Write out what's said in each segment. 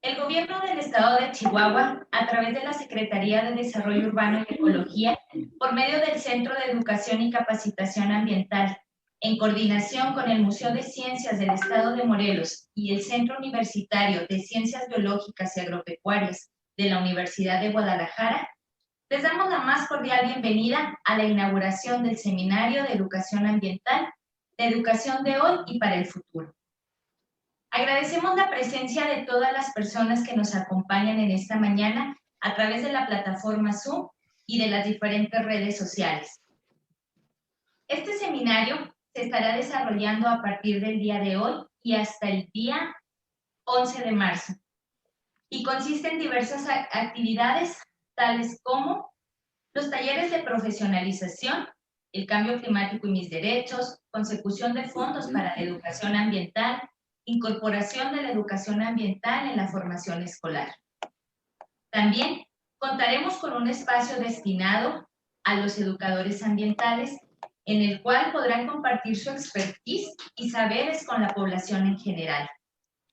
El Gobierno del Estado de Chihuahua, a través de la Secretaría de Desarrollo Urbano y Ecología, por medio del Centro de Educación y Capacitación Ambiental, en coordinación con el Museo de Ciencias del Estado de Morelos y el Centro Universitario de Ciencias Biológicas y Agropecuarias de la Universidad de Guadalajara, les damos la más cordial bienvenida a la inauguración del Seminario de Educación Ambiental, de Educación de Hoy y para el Futuro. Agradecemos la presencia de todas las personas que nos acompañan en esta mañana a través de la plataforma Zoom y de las diferentes redes sociales. Este seminario se estará desarrollando a partir del día de hoy y hasta el día 11 de marzo y consiste en diversas actividades tales como los talleres de profesionalización, el cambio climático y mis derechos, consecución de fondos para la educación ambiental, incorporación de la educación ambiental en la formación escolar. También contaremos con un espacio destinado a los educadores ambientales, en el cual podrán compartir su expertise y saberes con la población en general,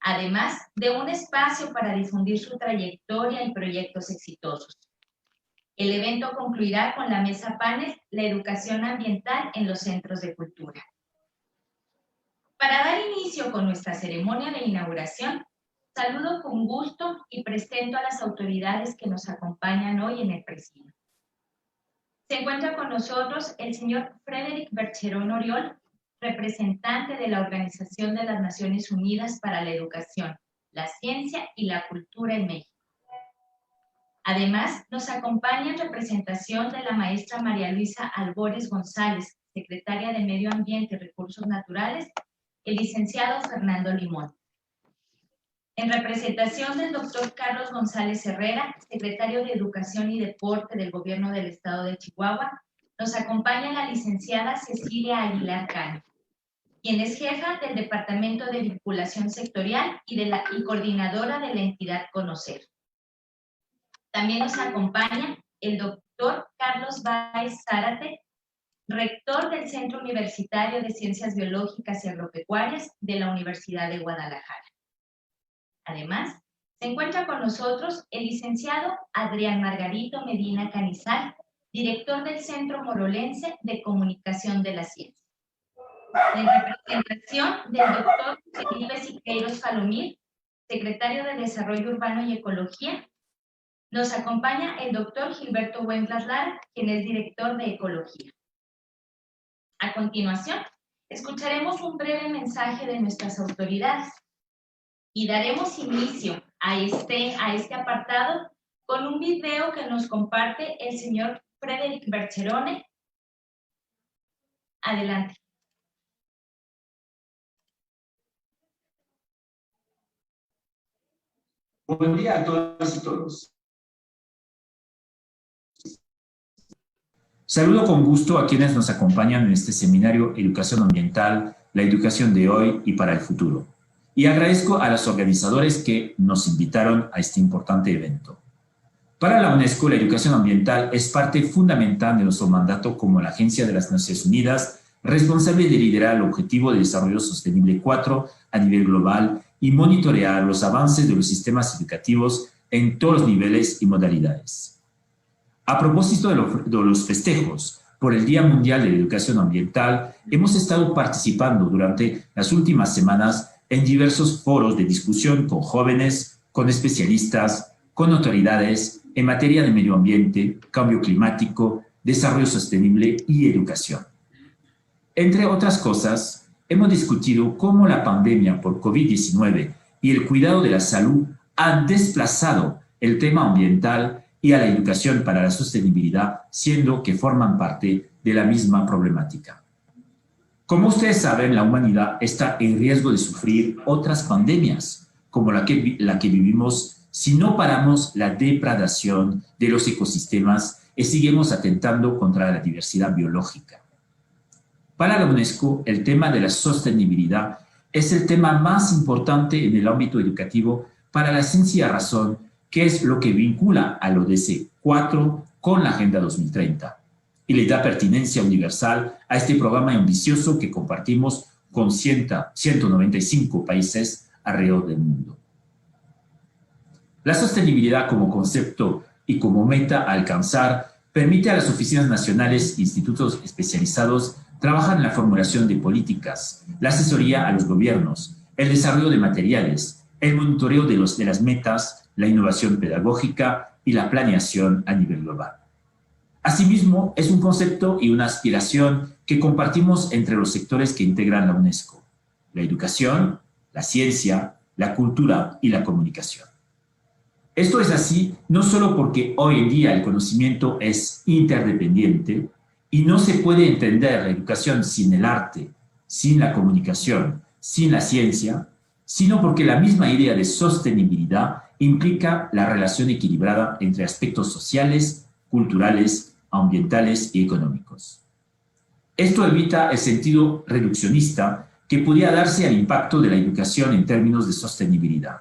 además de un espacio para difundir su trayectoria y proyectos exitosos. El evento concluirá con la mesa panel La educación ambiental en los centros de cultura. Para dar inicio con nuestra ceremonia de inauguración, saludo con gusto y presento a las autoridades que nos acompañan hoy en el presidio. Se encuentra con nosotros el señor Frédéric Bercheron Oriol, representante de la Organización de las Naciones Unidas para la Educación, la Ciencia y la Cultura en México. Además, nos acompaña en representación de la maestra María Luisa Albores González, secretaria de Medio Ambiente y Recursos Naturales, el licenciado Fernando Limón. En representación del doctor Carlos González Herrera, secretario de Educación y Deporte del Gobierno del Estado de Chihuahua, nos acompaña la licenciada Cecilia Aguilar Cano, quien es jefa del Departamento de Vinculación Sectorial y coordinadora de la entidad Conocer. También nos acompaña el doctor Carlos Báez Zárate, rector del Centro Universitario de Ciencias Biológicas y Agropecuarias de la Universidad de Guadalajara. Además, se encuentra con nosotros el licenciado Adrián Margarito Medina Canizal, director del Centro Morolense de Comunicación de la Ciencia. En representación del doctor Felipe Siqueiros Falomir, secretario de Desarrollo Urbano y Ecología, nos acompaña el doctor Gilberto Huentlas Lara, quien es director de Ecología. A continuación, escucharemos un breve mensaje de nuestras autoridades y daremos inicio a este apartado con un video que nos comparte el señor Frédéric Bercherone. Adelante. Buen día a todas y todos. Saludo con gusto a quienes nos acompañan en este seminario Educación Ambiental, la educación de hoy y para el futuro. Y agradezco a los organizadores que nos invitaron a este importante evento. Para la UNESCO, la educación ambiental es parte fundamental de nuestro mandato como la Agencia de las Naciones Unidas, responsable de liderar el Objetivo de Desarrollo Sostenible 4 a nivel global y monitorear los avances de los sistemas educativos en todos los niveles y modalidades. A propósito de los festejos por el Día Mundial de la Educación Ambiental, hemos estado participando durante las últimas semanas en diversos foros de discusión con jóvenes, con especialistas, con autoridades en materia de medio ambiente, cambio climático, desarrollo sostenible y educación. Entre otras cosas, hemos discutido cómo la pandemia por COVID-19 y el cuidado de la salud han desplazado el tema ambiental y a la educación para la sostenibilidad, siendo que forman parte de la misma problemática. Como ustedes saben, la humanidad está en riesgo de sufrir otras pandemias, como la que vivimos si no paramos la depredación de los ecosistemas y seguimos atentando contra la diversidad biológica. Para la UNESCO, el tema de la sostenibilidad es el tema más importante en el ámbito educativo para la sencilla razón que es lo que vincula al ODS 4 con la Agenda 2030 y le da pertinencia universal a este programa ambicioso que compartimos con 195 países alrededor del mundo. La sostenibilidad como concepto y como meta a alcanzar permite a las oficinas nacionales e institutos especializados trabajar en la formulación de políticas, la asesoría a los gobiernos, el desarrollo de materiales, el monitoreo de las metas, la innovación pedagógica y la planeación a nivel global. Asimismo, es un concepto y una aspiración que compartimos entre los sectores que integran la UNESCO: la educación, la ciencia, la cultura y la comunicación. Esto es así no solo porque hoy en día el conocimiento es interdependiente y no se puede entender la educación sin el arte, sin la comunicación, sin la ciencia, sino porque la misma idea de sostenibilidad implica la relación equilibrada entre aspectos sociales, culturales, ambientales y económicos. Esto evita el sentido reduccionista que podría darse al impacto de la educación en términos de sostenibilidad.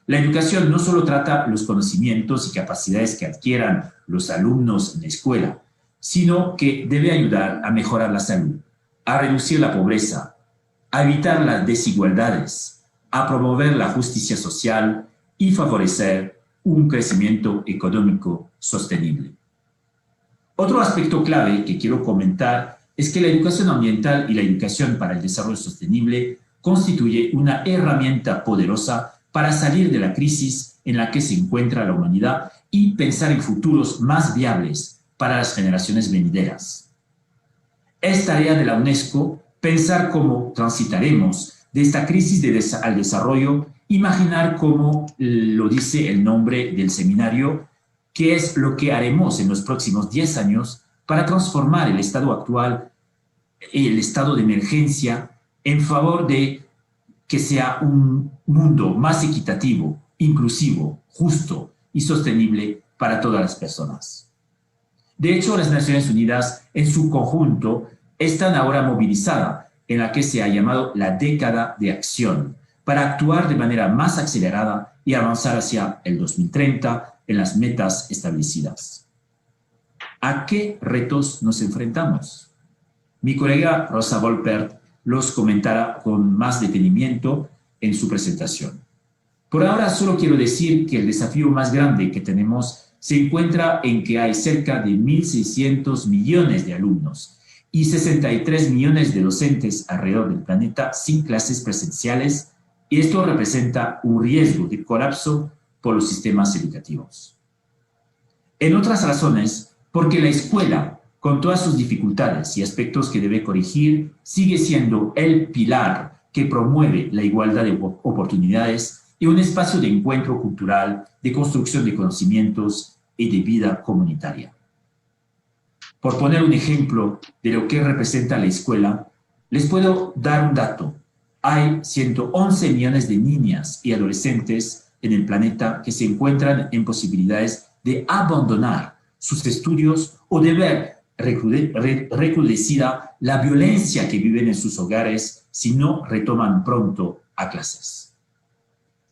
La educación no solo trata los conocimientos y capacidades que adquieran los alumnos en la escuela, sino que debe ayudar a mejorar la salud, a reducir la pobreza, a evitar las desigualdades, a promover la justicia social y favorecer un crecimiento económico sostenible. Otro aspecto clave que quiero comentar es que la educación ambiental y la educación para el desarrollo sostenible constituye una herramienta poderosa para salir de la crisis en la que se encuentra la humanidad y pensar en futuros más viables para las generaciones venideras. Es tarea de la UNESCO pensar cómo transitaremos de esta crisis al desarrollo, imaginar cómo lo dice el nombre del seminario, qué es lo que haremos en los próximos 10 años para transformar el estado actual, el estado de emergencia, en favor de que sea un mundo más equitativo, inclusivo, justo y sostenible para todas las personas. De hecho, las Naciones Unidas en su conjunto están ahora movilizadas en la que se ha llamado la década de acción para actuar de manera más acelerada y avanzar hacia el 2030 en las metas establecidas. ¿A qué retos nos enfrentamos? Mi colega Rosa Volpert los comentará con más detenimiento en su presentación. Por ahora solo quiero decir que el desafío más grande que tenemos se encuentra en que hay cerca de 1.600 millones de alumnos y 63 millones de docentes alrededor del planeta sin clases presenciales, y esto representa un riesgo de colapso por los sistemas educativos. En otras razones, porque la escuela, con todas sus dificultades y aspectos que debe corregir, sigue siendo el pilar que promueve la igualdad de oportunidades y un espacio de encuentro cultural, de construcción de conocimientos y de vida comunitaria. Por poner un ejemplo de lo que representa la escuela, les puedo dar un dato. Hay 111 millones de niñas y adolescentes en el planeta que se encuentran en posibilidades de abandonar sus estudios o de ver recrudecida la violencia que viven en sus hogares si no retoman pronto a clases.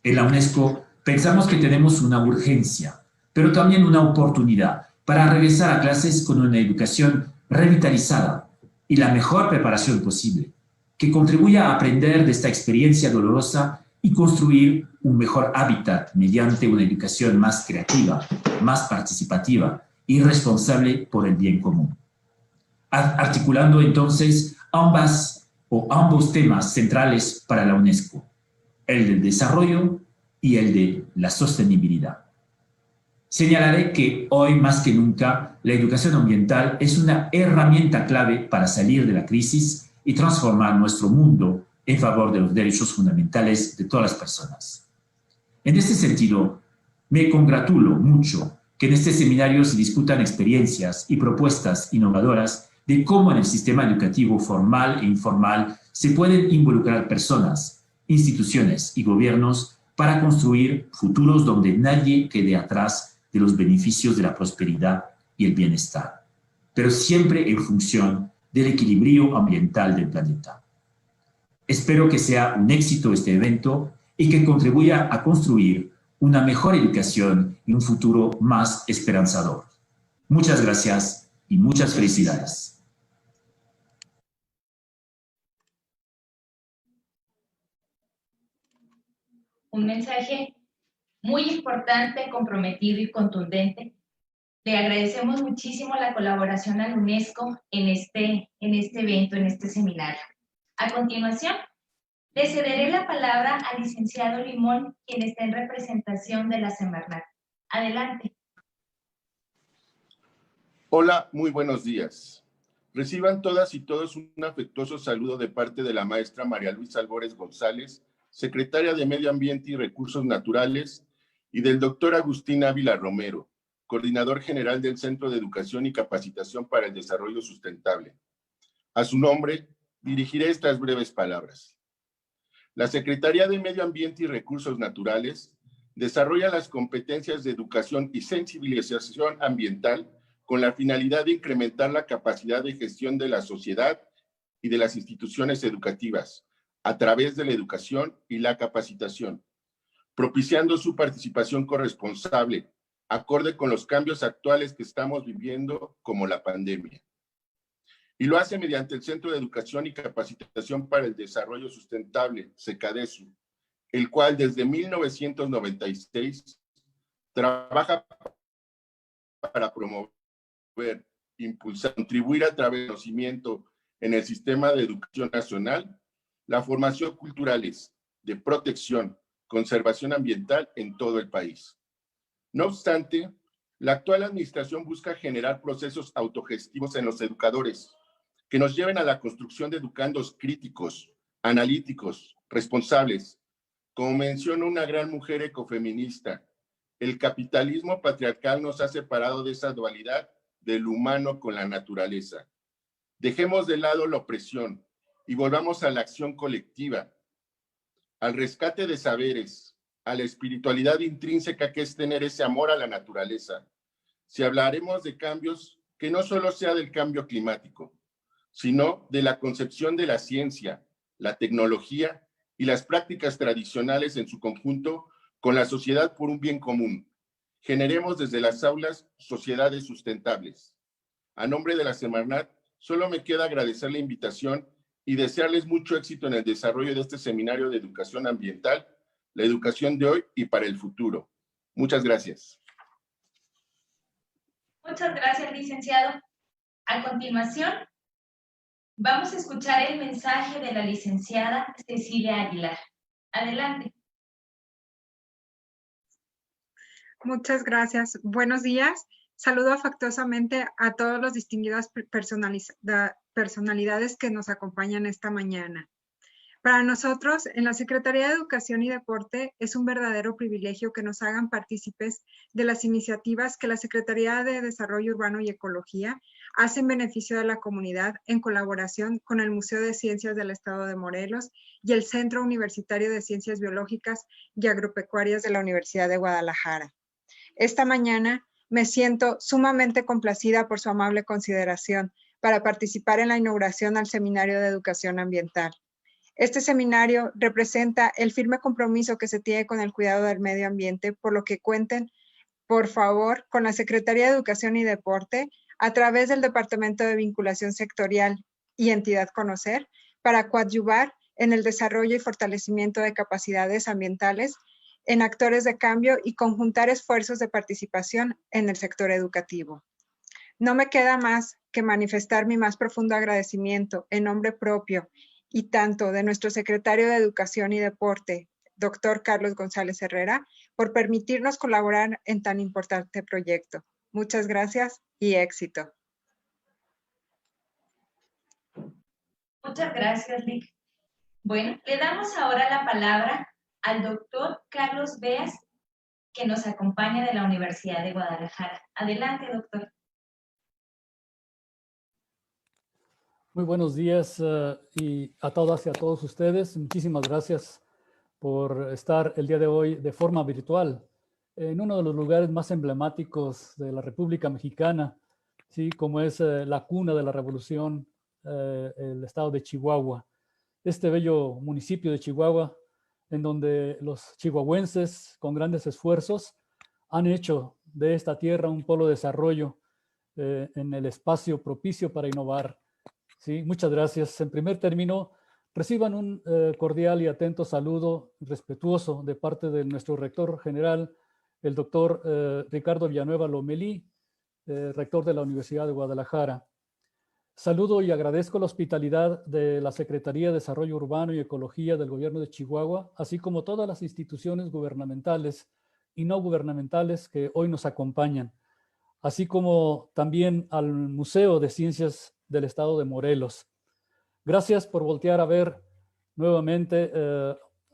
En la UNESCO pensamos que tenemos una urgencia, pero también una oportunidad para regresar a clases con una educación revitalizada y la mejor preparación posible, que contribuya a aprender de esta experiencia dolorosa y construir un mejor hábitat mediante una educación más creativa, más participativa y responsable por el bien común. Articulando entonces ambos temas centrales para la UNESCO, el del desarrollo y el de la sostenibilidad. Señalaré que hoy más que nunca la educación ambiental es una herramienta clave para salir de la crisis y transformar nuestro mundo en favor de los derechos fundamentales de todas las personas. En este sentido, me congratulo mucho que en este seminario se discutan experiencias y propuestas innovadoras de cómo en el sistema educativo formal e informal se pueden involucrar personas, instituciones y gobiernos para construir futuros donde nadie quede atrás de los beneficios de la prosperidad y el bienestar, pero siempre en función del equilibrio ambiental del planeta. Espero que sea un éxito este evento y que contribuya a construir una mejor educación y un futuro más esperanzador. Muchas gracias y muchas felicidades. Un mensaje muy importante, comprometido y contundente. Le agradecemos muchísimo la colaboración a la UNESCO en este evento, en este seminario. A continuación, le cederé la palabra al licenciado Limón, quien está en representación de la Semarnat. Adelante. Hola, muy buenos días. Reciban todas y todos un afectuoso saludo de parte de la maestra María Luisa Albores González, secretaria de Medio Ambiente y Recursos Naturales, y del doctor Agustín Ávila Romero, coordinador general del Centro de Educación y Capacitación para el Desarrollo Sustentable. A su nombre, dirigiré estas breves palabras. La Secretaría de Medio Ambiente y Recursos Naturales desarrolla las competencias de educación y sensibilización ambiental con la finalidad de incrementar la capacidad de gestión de la sociedad y de las instituciones educativas a través de la educación y la capacitación, propiciando su participación corresponsable, acorde con los cambios actuales que estamos viviendo, como la pandemia. Y lo hace mediante el Centro de Educación y Capacitación para el Desarrollo Sustentable, CECADESU, el cual desde 1996 trabaja para promover, impulsar, contribuir a través del conocimiento en el sistema de educación nacional, la formación culturales de protección, conservación ambiental en todo el país. No obstante, la actual administración busca generar procesos autogestivos en los educadores que nos lleven a la construcción de educandos críticos, analíticos, responsables. Como menciona una gran mujer ecofeminista, el capitalismo patriarcal nos ha separado de esa dualidad del humano con la naturaleza. Dejemos de lado la opresión y volvamos a la acción colectiva, al rescate de saberes, a la espiritualidad intrínseca que es tener ese amor a la naturaleza. Si hablaremos de cambios, que no solo sea del cambio climático, sino de la concepción de la ciencia, la tecnología y las prácticas tradicionales en su conjunto con la sociedad por un bien común. Generemos desde las aulas sociedades sustentables. A nombre de la Semarnat, solo me queda agradecer la invitación y desearles mucho éxito en el desarrollo de este seminario de educación ambiental, la educación de hoy y para el futuro. Muchas gracias. Muchas gracias, licenciado. A continuación, vamos a escuchar el mensaje de la licenciada Cecilia Aguilar. Adelante. Muchas gracias. Buenos días. Saludo afectuosamente a todos los distinguidas personalidades que nos acompañan esta mañana. Para nosotros, en la Secretaría de Educación y Deporte, es un verdadero privilegio que nos hagan partícipes de las iniciativas que la Secretaría de Desarrollo Urbano y Ecología hace en beneficio de la comunidad en colaboración con el Museo de Ciencias del Estado de Morelos y el Centro Universitario de Ciencias Biológicas y Agropecuarias de la Universidad de Guadalajara. Esta mañana me siento sumamente complacida por su amable consideración para participar en la inauguración al Seminario de Educación Ambiental. Este seminario representa el firme compromiso que se tiene con el cuidado del medio ambiente, por lo que cuenten, por favor, con la Secretaría de Educación y Deporte a través del Departamento de Vinculación Sectorial y Entidad Conocer para coadyuvar en el desarrollo y fortalecimiento de capacidades ambientales en actores de cambio y conjuntar esfuerzos de participación en el sector educativo. No me queda más que manifestar mi más profundo agradecimiento en nombre propio y tanto de nuestro secretario de Educación y Deporte, doctor Carlos González Herrera, por permitirnos colaborar en tan importante proyecto. Muchas gracias y éxito. Muchas gracias, Lic. Bueno, le damos ahora la palabra al doctor Carlos Beas, que nos acompaña de la Universidad de Guadalajara. Adelante, doctor. Muy buenos días y a todas y a todos ustedes. Muchísimas gracias por estar el día de hoy de forma virtual en uno de los lugares más emblemáticos de la República Mexicana, ¿sí? Como es la cuna de la revolución, el estado de Chihuahua. Este bello municipio de Chihuahua, en donde los chihuahuenses, con grandes esfuerzos, han hecho de esta tierra un polo de desarrollo en el espacio propicio para innovar. Sí, muchas gracias. En primer término, Reciban un cordial y atento saludo respetuoso de parte de nuestro rector general, el doctor Ricardo Villanueva Lomelí, rector de la Universidad de Guadalajara. Saludo y agradezco la hospitalidad de la Secretaría de Desarrollo Urbano y Ecología del Gobierno de Chihuahua, así como todas las instituciones gubernamentales y no gubernamentales que hoy nos acompañan, así como también al Museo de Ciencias del Estado de Morelos. Gracias por voltear a ver nuevamente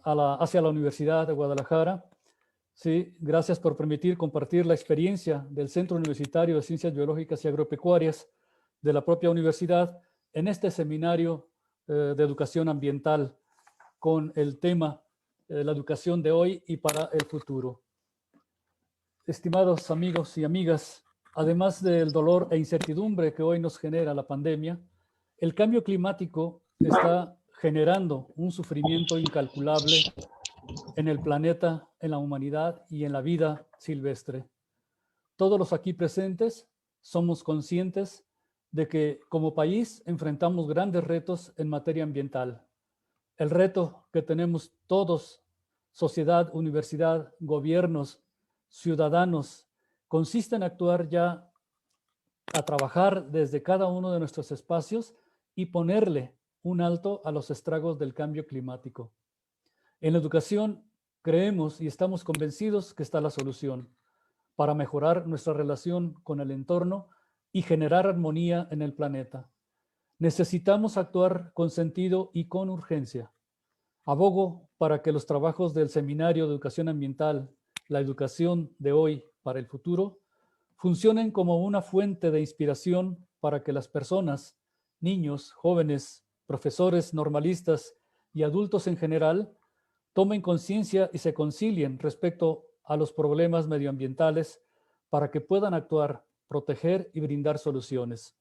hacia la Universidad de Guadalajara. Sí, gracias por permitir compartir la experiencia del Centro Universitario de Ciencias Biológicas y Agropecuarias de la propia universidad en este seminario de educación ambiental con el tema la educación de hoy y para el futuro. Estimados amigos y amigas, además del dolor e incertidumbre que hoy nos genera la pandemia, el cambio climático está generando un sufrimiento incalculable en el planeta, en la humanidad y en la vida silvestre. Todos los aquí presentes somos conscientes de que como país enfrentamos grandes retos en materia ambiental. El reto que tenemos todos, sociedad, universidad, gobiernos, ciudadanos, consiste en actuar ya a trabajar desde cada uno de nuestros espacios y ponerle un alto a los estragos del cambio climático. En la educación creemos y estamos convencidos que está la solución para mejorar nuestra relación con el entorno y generar armonía en el planeta. Necesitamos actuar con sentido y con urgencia. Abogo para que los trabajos del Seminario de Educación Ambiental, la educación de hoy para el futuro, funcionen como una fuente de inspiración para que las personas, niños, jóvenes, profesores, normalistas y adultos en general tomen conciencia y se concilien respecto a los problemas medioambientales para que puedan actuar, proteger y brindar soluciones.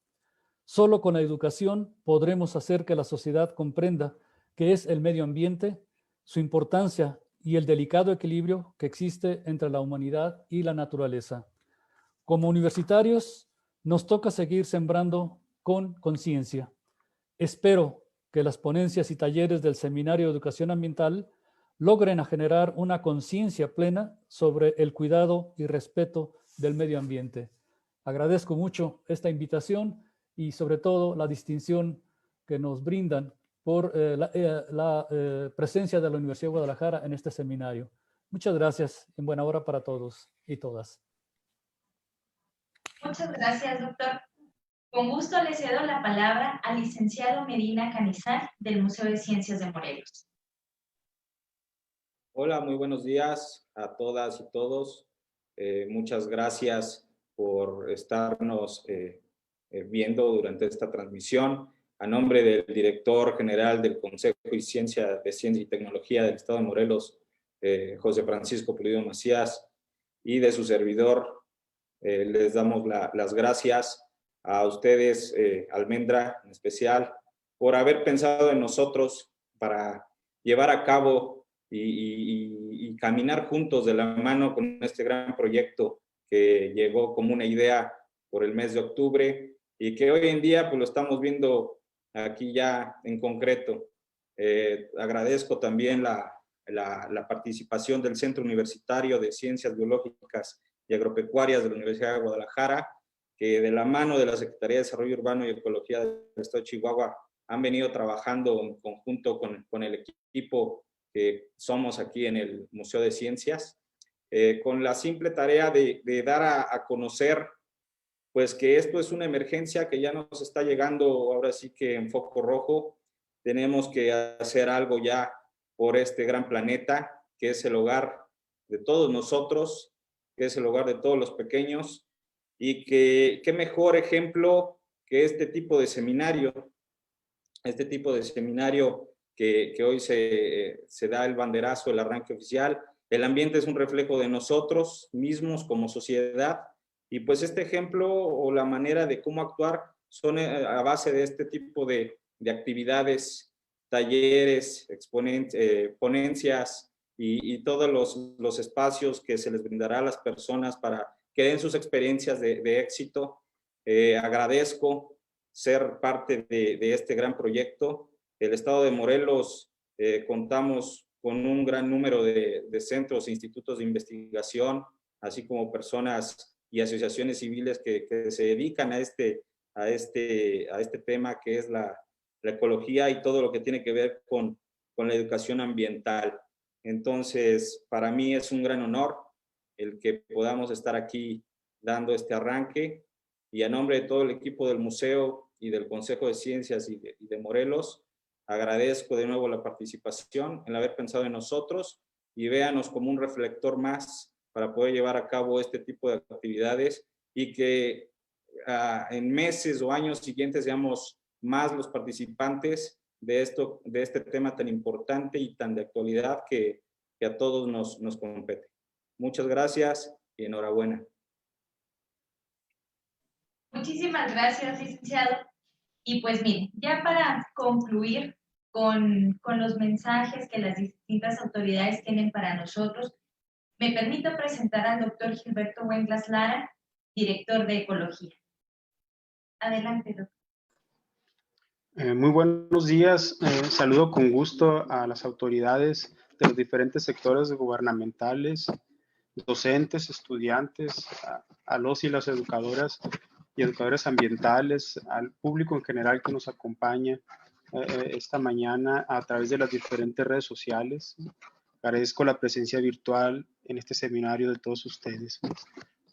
Solo con la educación podremos hacer que la sociedad comprenda qué es el medio ambiente, su importancia y el delicado equilibrio que existe entre la humanidad y la naturaleza. Como universitarios, nos toca seguir sembrando con conciencia. Espero que las ponencias y talleres del Seminario de Educación Ambiental logren generar una conciencia plena sobre el cuidado y respeto del medio ambiente. Agradezco mucho esta invitación y sobre todo la distinción que nos brindan por la presencia de la Universidad de Guadalajara en este seminario. Muchas gracias. En buena hora para todos y todas. Muchas gracias, doctor. Con gusto le cedo la palabra al licenciado Medina Canizal del Museo de Ciencias de Morelos. Hola, muy buenos días a todas y todos. Muchas gracias por estarnos viendo durante esta transmisión. A nombre del director general del Consejo de Ciencia y Tecnología del Estado de Morelos, José Francisco Pulido Macías, y de su servidor, les damos las gracias a ustedes, Almendra en especial, por haber pensado en nosotros para llevar a cabo y caminar juntos de la mano con este gran proyecto que llegó como una idea por el mes de octubre y que hoy en día pues lo estamos viendo aquí ya en concreto. Agradezco también la participación del Centro Universitario de Ciencias Biológicas y Agropecuarias de la Universidad de Guadalajara, que de la mano de la Secretaría de Desarrollo Urbano y Ecología del Estado de Chihuahua han venido trabajando en conjunto con el equipo que somos aquí en el Museo de Ciencias, con la simple tarea de dar a conocer pues que esto es una emergencia que ya nos está llegando ahora sí que en foco rojo. Tenemos que hacer algo ya por este gran planeta, que es el hogar de todos nosotros, que es el hogar de todos los pequeños, y que qué mejor ejemplo que este tipo de seminario que hoy se da el banderazo, el arranque oficial. El ambiente es un reflejo de nosotros mismos como sociedad, y pues este ejemplo o la manera de cómo actuar son a base de este tipo de actividades, talleres, ponencias y todos los espacios que se les brindará a las personas para que den sus experiencias de éxito. Agradezco ser parte de este gran proyecto el estado de Morelos contamos con un gran número de centros e institutos de investigación, así como personas y asociaciones civiles que se dedican a este tema que es la ecología y todo lo que tiene que ver con la educación ambiental. Entonces, para mí es un gran honor el que podamos estar aquí dando este arranque, y a nombre de todo el equipo del museo y del Consejo de Ciencias y de Morelos, agradezco de nuevo la participación, el haber pensado en nosotros, y véanos como un reflector más para poder llevar a cabo este tipo de actividades, y que en meses o años siguientes seamos más los participantes de este tema tan importante y tan de actualidad que a todos nos compete. Muchas gracias y enhorabuena. Muchísimas gracias, licenciado. Y pues miren, ya para concluir con los mensajes que las distintas autoridades tienen para nosotros, me permito presentar al doctor Gilberto Huenglas Lara, director de Ecología. Adelante, doctor. Muy buenos días. Saludo con gusto a las autoridades de los diferentes sectores gubernamentales, docentes, estudiantes, a los y las educadoras y educadores ambientales, al público en general que nos acompaña esta mañana a través de las diferentes redes sociales. Agradezco la presencia virtual en este seminario de todos ustedes.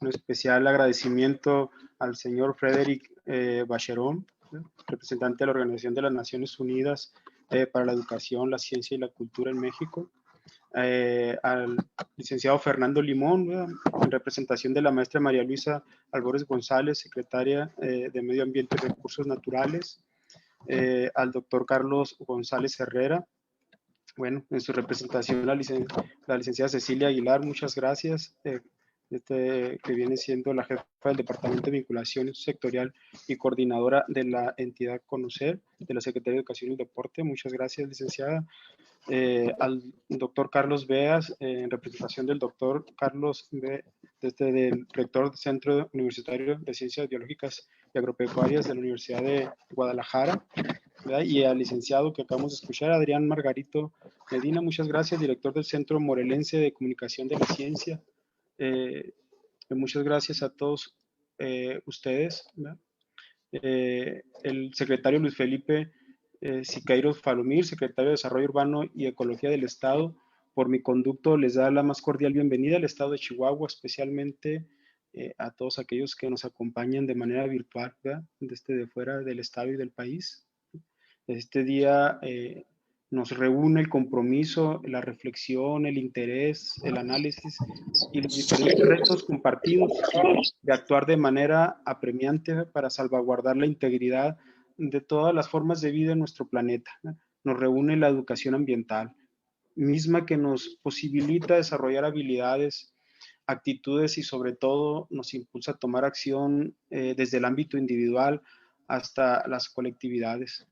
Un especial agradecimiento al señor Frédéric Vacheron, representante de la Organización de las Naciones Unidas para la Educación, la Ciencia y la Cultura en México, al licenciado Fernando Limón, en representación de la maestra María Luisa Albores González, secretaria de Medio Ambiente y Recursos Naturales, al doctor Carlos González Herrera, bueno, en su representación la licenciada Cecilia Aguilar, muchas gracias, que viene siendo la jefa del Departamento de Vinculación Sectorial y coordinadora de la entidad Conocer, de la Secretaría de Educación y Deporte. Muchas gracias, licenciada. Al doctor Carlos Beas, en representación del doctor Carlos Beas, del rector del Centro Universitario de Ciencias Biológicas y Agropecuarias de la Universidad de Guadalajara, ¿verdad? Y al licenciado que acabamos de escuchar, Adrián Margarito Medina, muchas gracias, director del Centro Morelense de Comunicación de la Ciencia. Muchas gracias a todos ustedes, ¿verdad? El secretario Luis Felipe Siqueiros Falomir, secretario de Desarrollo Urbano y Ecología del Estado, por mi conducto les da la más cordial bienvenida al Estado de Chihuahua, especialmente a todos aquellos que nos acompañan de manera virtual, ¿verdad? Desde fuera del Estado y del país. Este día nos reúne el compromiso, la reflexión, el interés, el análisis y los diferentes retos compartidos de actuar de manera apremiante para salvaguardar la integridad de todas las formas de vida en nuestro planeta. Nos reúne la educación ambiental, misma que nos posibilita desarrollar habilidades, actitudes y sobre todo nos impulsa a tomar acción desde el ámbito individual hasta las colectividades.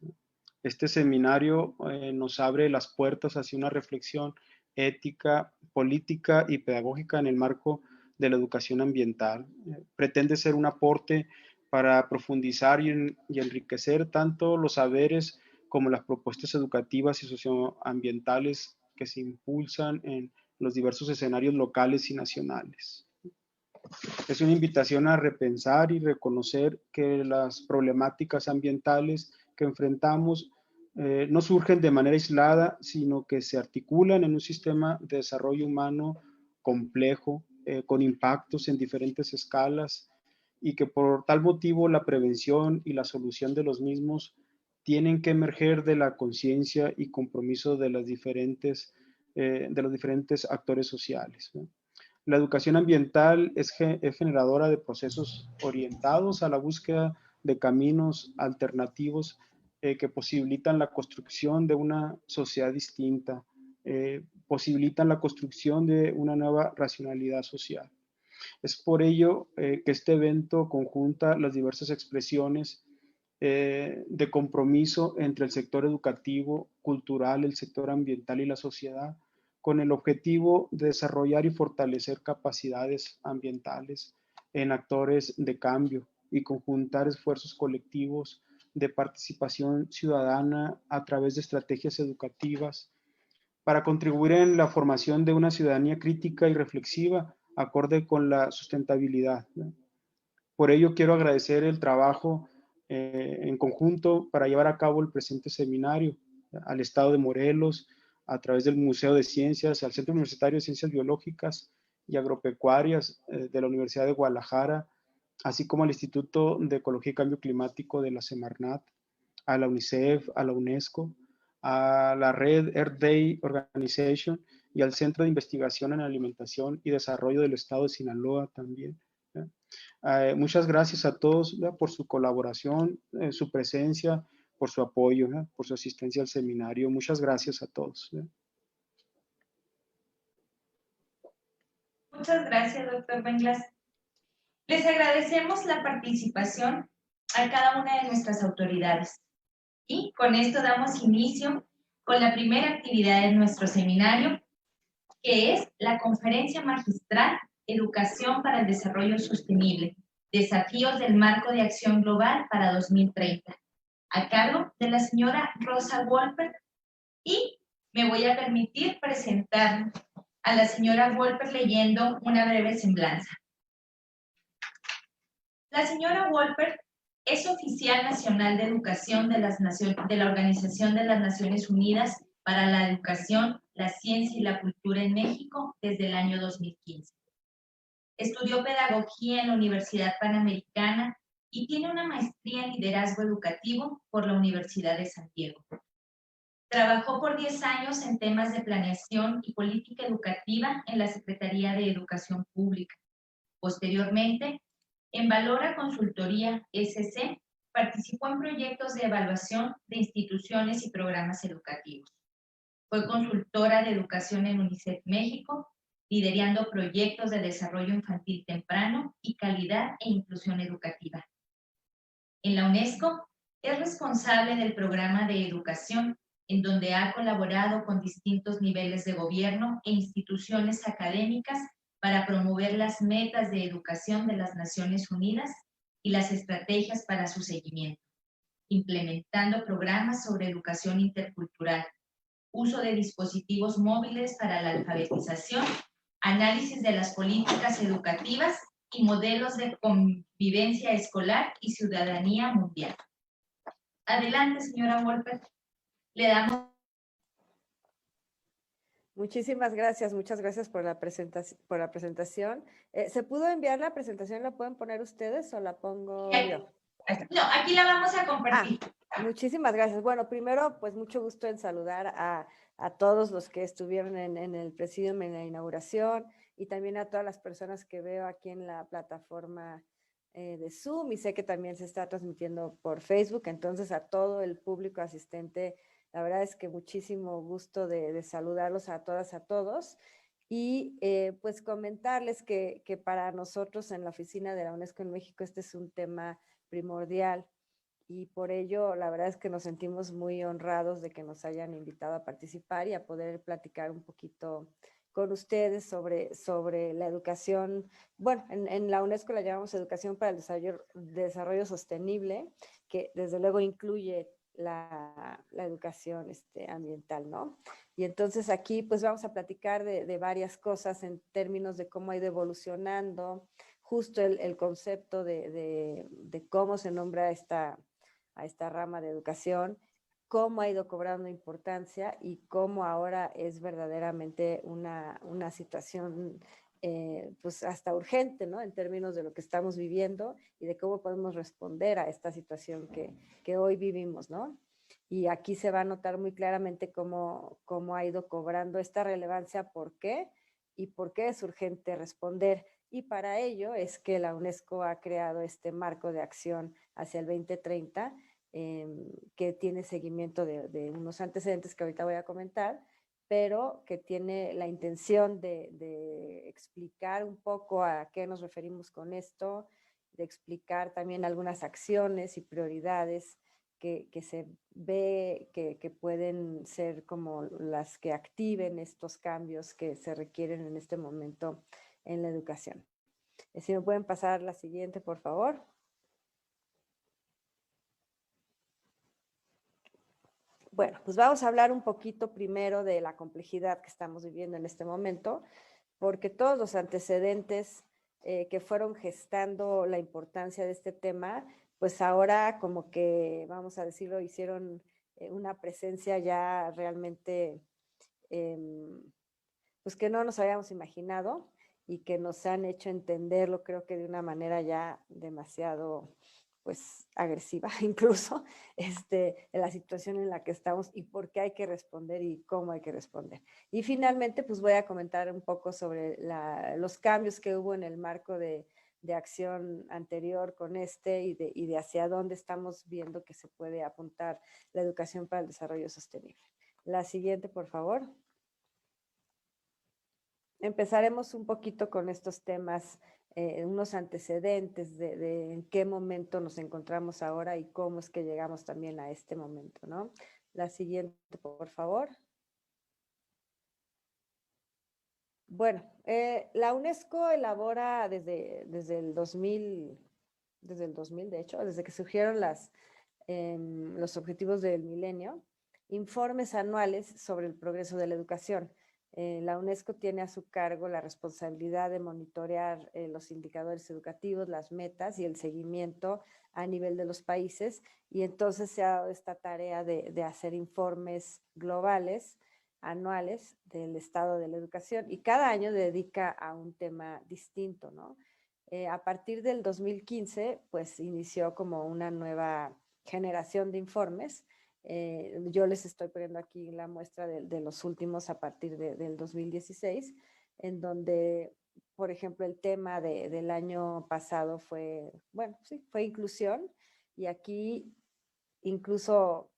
Este seminario nos abre las puertas hacia una reflexión ética, política y pedagógica en el marco de la educación ambiental. Pretende ser un aporte para profundizar y enriquecer tanto los saberes como las propuestas educativas y socioambientales que se impulsan en los diversos escenarios locales y nacionales. Es una invitación a repensar y reconocer que las problemáticas ambientales que enfrentamos no surgen de manera aislada, sino que se articulan en un sistema de desarrollo humano complejo, con impactos en diferentes escalas, y que por tal motivo la prevención y la solución de los mismos tienen que emerger de la conciencia y compromiso de los diferentes actores sociales, ¿no? La educación ambiental es generadora de procesos orientados a la búsqueda de caminos alternativos que posibilitan la construcción de una sociedad distinta, posibilitan la construcción de una nueva racionalidad social. Es por ello que este evento conjunta las diversas expresiones de compromiso entre el sector educativo, cultural, el sector ambiental y la sociedad, con el objetivo de desarrollar y fortalecer capacidades ambientales en actores de cambio y conjuntar esfuerzos colectivos de participación ciudadana a través de estrategias educativas para contribuir en la formación de una ciudadanía crítica y reflexiva acorde con la sustentabilidad, ¿no? Por ello quiero agradecer el trabajo en conjunto para llevar a cabo el presente seminario al Estado de Morelos, a través del Museo de Ciencias, al Centro Universitario de Ciencias Biológicas y Agropecuarias de la Universidad de Guadalajara, así como al Instituto de Ecología y Cambio Climático de la Semarnat, a la UNICEF, a la UNESCO, a la red Earth Day Organization y al Centro de Investigación en Alimentación y Desarrollo del Estado de Sinaloa también. Muchas gracias a todos por su colaboración, su presencia, por su apoyo, por su asistencia al seminario. Muchas gracias a todos. Muchas gracias, doctor Benglas. Les agradecemos la participación a cada una de nuestras autoridades. Y con esto damos inicio con la primera actividad de nuestro seminario, que es la Conferencia Magistral Educación para el Desarrollo Sostenible, Desafíos del Marco de Acción Global para 2030, a cargo de la señora Rosa Wolper, y me voy a permitir presentar a la señora Wolper leyendo una breve semblanza. La señora Wolper es oficial nacional de educación de la Organización de las Naciones Unidas para la Educación, la Ciencia y la Cultura en México desde el año 2015. Estudió pedagogía en la Universidad Panamericana y tiene una maestría en liderazgo educativo por la Universidad de San Diego. Trabajó por 10 años en temas de planeación y política educativa en la Secretaría de Educación Pública. Posteriormente, en Valora Consultoría SC, participó en proyectos de evaluación de instituciones y programas educativos. Fue consultora de educación en UNICEF México, liderando proyectos de desarrollo infantil temprano y calidad e inclusión educativa. En la UNESCO, es responsable del programa de educación, en donde ha colaborado con distintos niveles de gobierno e instituciones académicas para promover las metas de educación de las Naciones Unidas y las estrategias para su seguimiento, implementando programas sobre educación intercultural, uso de dispositivos móviles para la alfabetización, análisis de las políticas educativas y modelos de convivencia escolar y ciudadanía mundial. Adelante, señora Wolper. Le damos. Muchísimas gracias, muchas gracias por la presentación. ¿Se pudo enviar la presentación? ¿La pueden poner ustedes o la pongo yo? No, aquí la vamos a compartir. Muchísimas gracias. Bueno, primero, pues mucho gusto en saludar a todos los que estuvieron en el Presidium en la inauguración y también a todas las personas que veo aquí en la plataforma de Zoom, y sé que también se está transmitiendo por Facebook. Entonces, a todo el público asistente, la verdad es que muchísimo gusto de saludarlos a todas, a todos. Y pues comentarles que para nosotros en la oficina de la UNESCO en México este es un tema primordial, y por ello la verdad es que nos sentimos muy honrados de que nos hayan invitado a participar y a poder platicar un poquito con ustedes sobre la educación. Bueno, en la UNESCO la llamamos Educación para el Desarrollo Sostenible, que desde luego incluye la educación ambiental, ¿no? Y entonces aquí pues vamos a platicar de varias cosas en términos de cómo ha ido evolucionando justo el concepto de cómo se nombra a esta rama de educación, cómo ha ido cobrando importancia y cómo ahora es verdaderamente una situación pues hasta urgente, ¿no? En términos de lo que estamos viviendo y de cómo podemos responder a esta situación que hoy vivimos, ¿no? Y aquí se va a notar muy claramente cómo ha ido cobrando esta relevancia, por qué y por qué es urgente responder. Y para ello es que la UNESCO ha creado este marco de acción hacia el 2030, que tiene seguimiento de unos antecedentes que ahorita voy a comentar, pero que tiene la intención de explicar un poco a qué nos referimos con esto, de explicar también algunas acciones y prioridades que se ve que pueden ser como las que activen estos cambios que se requieren en este momento en la educación. Si me pueden pasar la siguiente, por favor. Bueno, pues vamos a hablar un poquito primero de la complejidad que estamos viviendo en este momento, porque todos los antecedentes que fueron gestando la importancia de este tema, pues ahora como que, vamos a decirlo, hicieron una presencia ya realmente, pues que no nos habíamos imaginado y que nos han hecho entenderlo, creo que de una manera ya demasiado, pues, agresiva incluso, en la situación en la que estamos y por qué hay que responder y cómo hay que responder. Y finalmente, pues voy a comentar un poco sobre los cambios que hubo en el marco de acción anterior con y de hacia dónde estamos viendo que se puede apuntar la educación para el desarrollo sostenible. La siguiente, por favor. Empezaremos un poquito con estos temas, unos antecedentes de en qué momento nos encontramos ahora y cómo es que llegamos también a este momento, ¿no? La siguiente, por favor. Bueno, la UNESCO elabora desde el 2000, de hecho, desde que surgieron los objetivos del milenio, informes anuales sobre el progreso de la educación. La UNESCO tiene a su cargo la responsabilidad de monitorear los indicadores educativos, las metas y el seguimiento a nivel de los países, y entonces se ha dado esta tarea de hacer informes globales, anuales, del estado de la educación, y cada año dedica a un tema distinto, ¿no? A partir del 2015, pues inició como una nueva generación de informes. Yo les estoy poniendo aquí la muestra de los últimos a partir del 2016, en donde, por ejemplo, el tema del año pasado fue, bueno, sí, fue inclusión, y aquí incluso,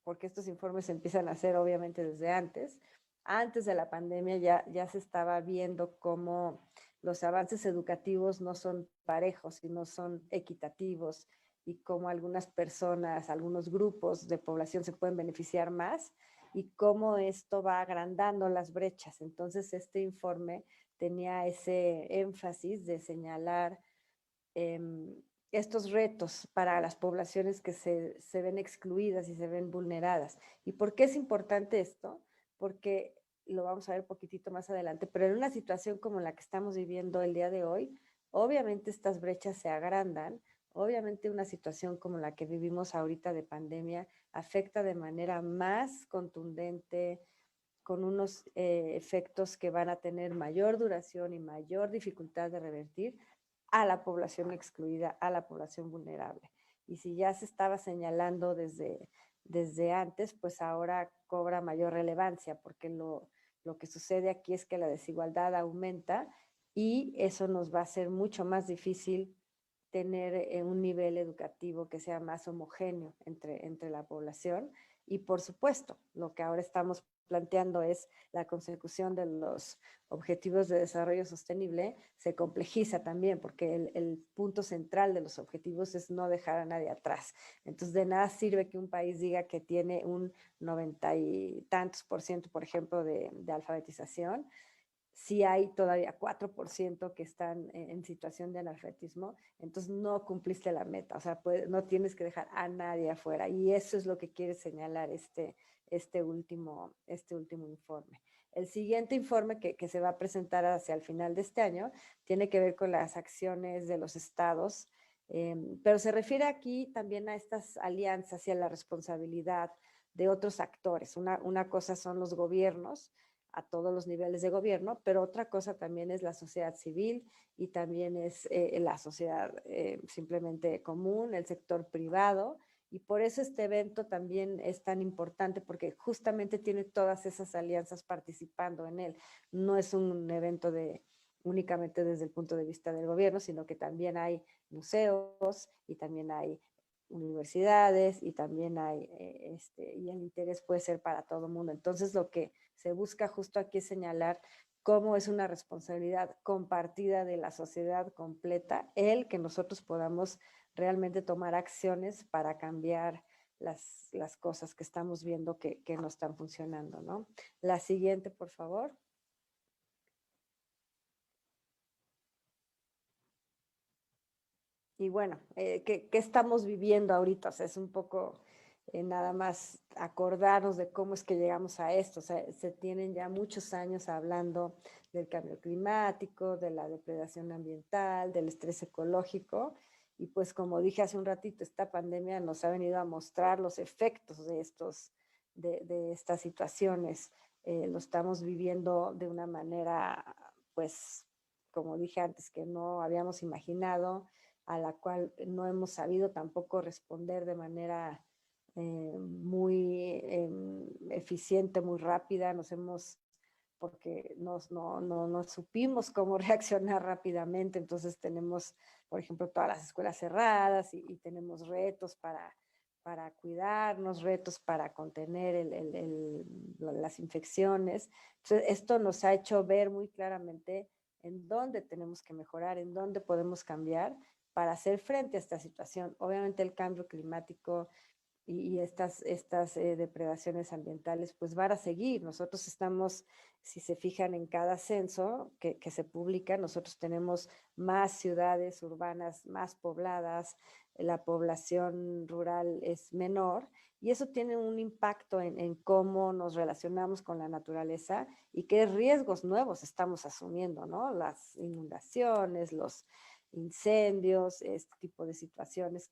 porque estos informes se empiezan a hacer obviamente desde antes de la pandemia ya se estaba viendo cómo los avances educativos no son parejos y no son equitativos, y cómo algunas personas, algunos grupos de población se pueden beneficiar más y cómo esto va agrandando las brechas. Entonces, este informe tenía ese énfasis de señalar estos retos para las poblaciones que se ven excluidas y se ven vulneradas. ¿Y por qué es importante esto? Porque lo vamos a ver un poquitito más adelante, pero en una situación como la que estamos viviendo el día de hoy, obviamente estas brechas se agrandan. Obviamente una situación como la que vivimos ahorita de pandemia afecta de manera más contundente, con unos efectos que van a tener mayor duración y mayor dificultad de revertir a la población excluida, a la población vulnerable. Y si ya se estaba señalando desde antes, pues ahora cobra mayor relevancia, porque lo que sucede aquí es que la desigualdad aumenta y eso nos va a hacer mucho más difícil tener un nivel educativo que sea más homogéneo entre la población. Y por supuesto, lo que ahora estamos planteando es la consecución de los objetivos de desarrollo sostenible, se complejiza también, porque el punto central de los objetivos es no dejar a nadie atrás. Entonces, de nada sirve que un país diga que tiene un 90 y tantos % por ejemplo, de alfabetización, si hay todavía 4% que están en situación de analfabetismo, entonces no cumpliste la meta, o sea, no tienes que dejar a nadie afuera, y eso es lo que quiere señalar este último informe. El siguiente informe que se va a presentar hacia el final de este año tiene que ver con las acciones de los estados, pero se refiere aquí también a estas alianzas y a la responsabilidad de otros actores. Una cosa son los gobiernos, a todos los niveles de gobierno, pero otra cosa también es la sociedad civil y también es la sociedad simplemente común, el sector privado, y por eso este evento también es tan importante, porque justamente tiene todas esas alianzas participando en él. No es un evento únicamente desde el punto de vista del gobierno, sino que también hay museos y también hay universidades y también hay, y el interés puede ser para todo el mundo. Entonces, lo que se busca justo aquí es señalar cómo es una responsabilidad compartida de la sociedad completa, el que nosotros podamos realmente tomar acciones para cambiar las cosas que estamos viendo que no están funcionando, ¿no? La siguiente, por favor. Y bueno, ¿qué estamos viviendo ahorita? O sea, es un poco nada más acordarnos de cómo es que llegamos a esto. O sea, se tienen ya muchos años hablando del cambio climático, de la depredación ambiental, del estrés ecológico. Y pues como dije hace un ratito, esta pandemia nos ha venido a mostrar los efectos de estas situaciones. Lo estamos viviendo de una manera, pues, como dije antes, que no habíamos imaginado, a la cual no hemos sabido tampoco responder de manera muy eficiente, muy rápida. Porque no supimos cómo reaccionar rápidamente. Entonces tenemos, por ejemplo, todas las escuelas cerradas y tenemos retos para cuidarnos, retos para contener las infecciones. Entonces, esto nos ha hecho ver muy claramente en dónde tenemos que mejorar, en dónde podemos cambiar para hacer frente a esta situación. Obviamente el cambio climático y estas depredaciones ambientales pues van a seguir. Nosotros estamos, si se fijan en cada censo que se publica, nosotros tenemos más ciudades urbanas más pobladas, la población rural es menor, y eso tiene un impacto en cómo nos relacionamos con la naturaleza y qué riesgos nuevos estamos asumiendo, ¿no? Las inundaciones, los incendios, este tipo de situaciones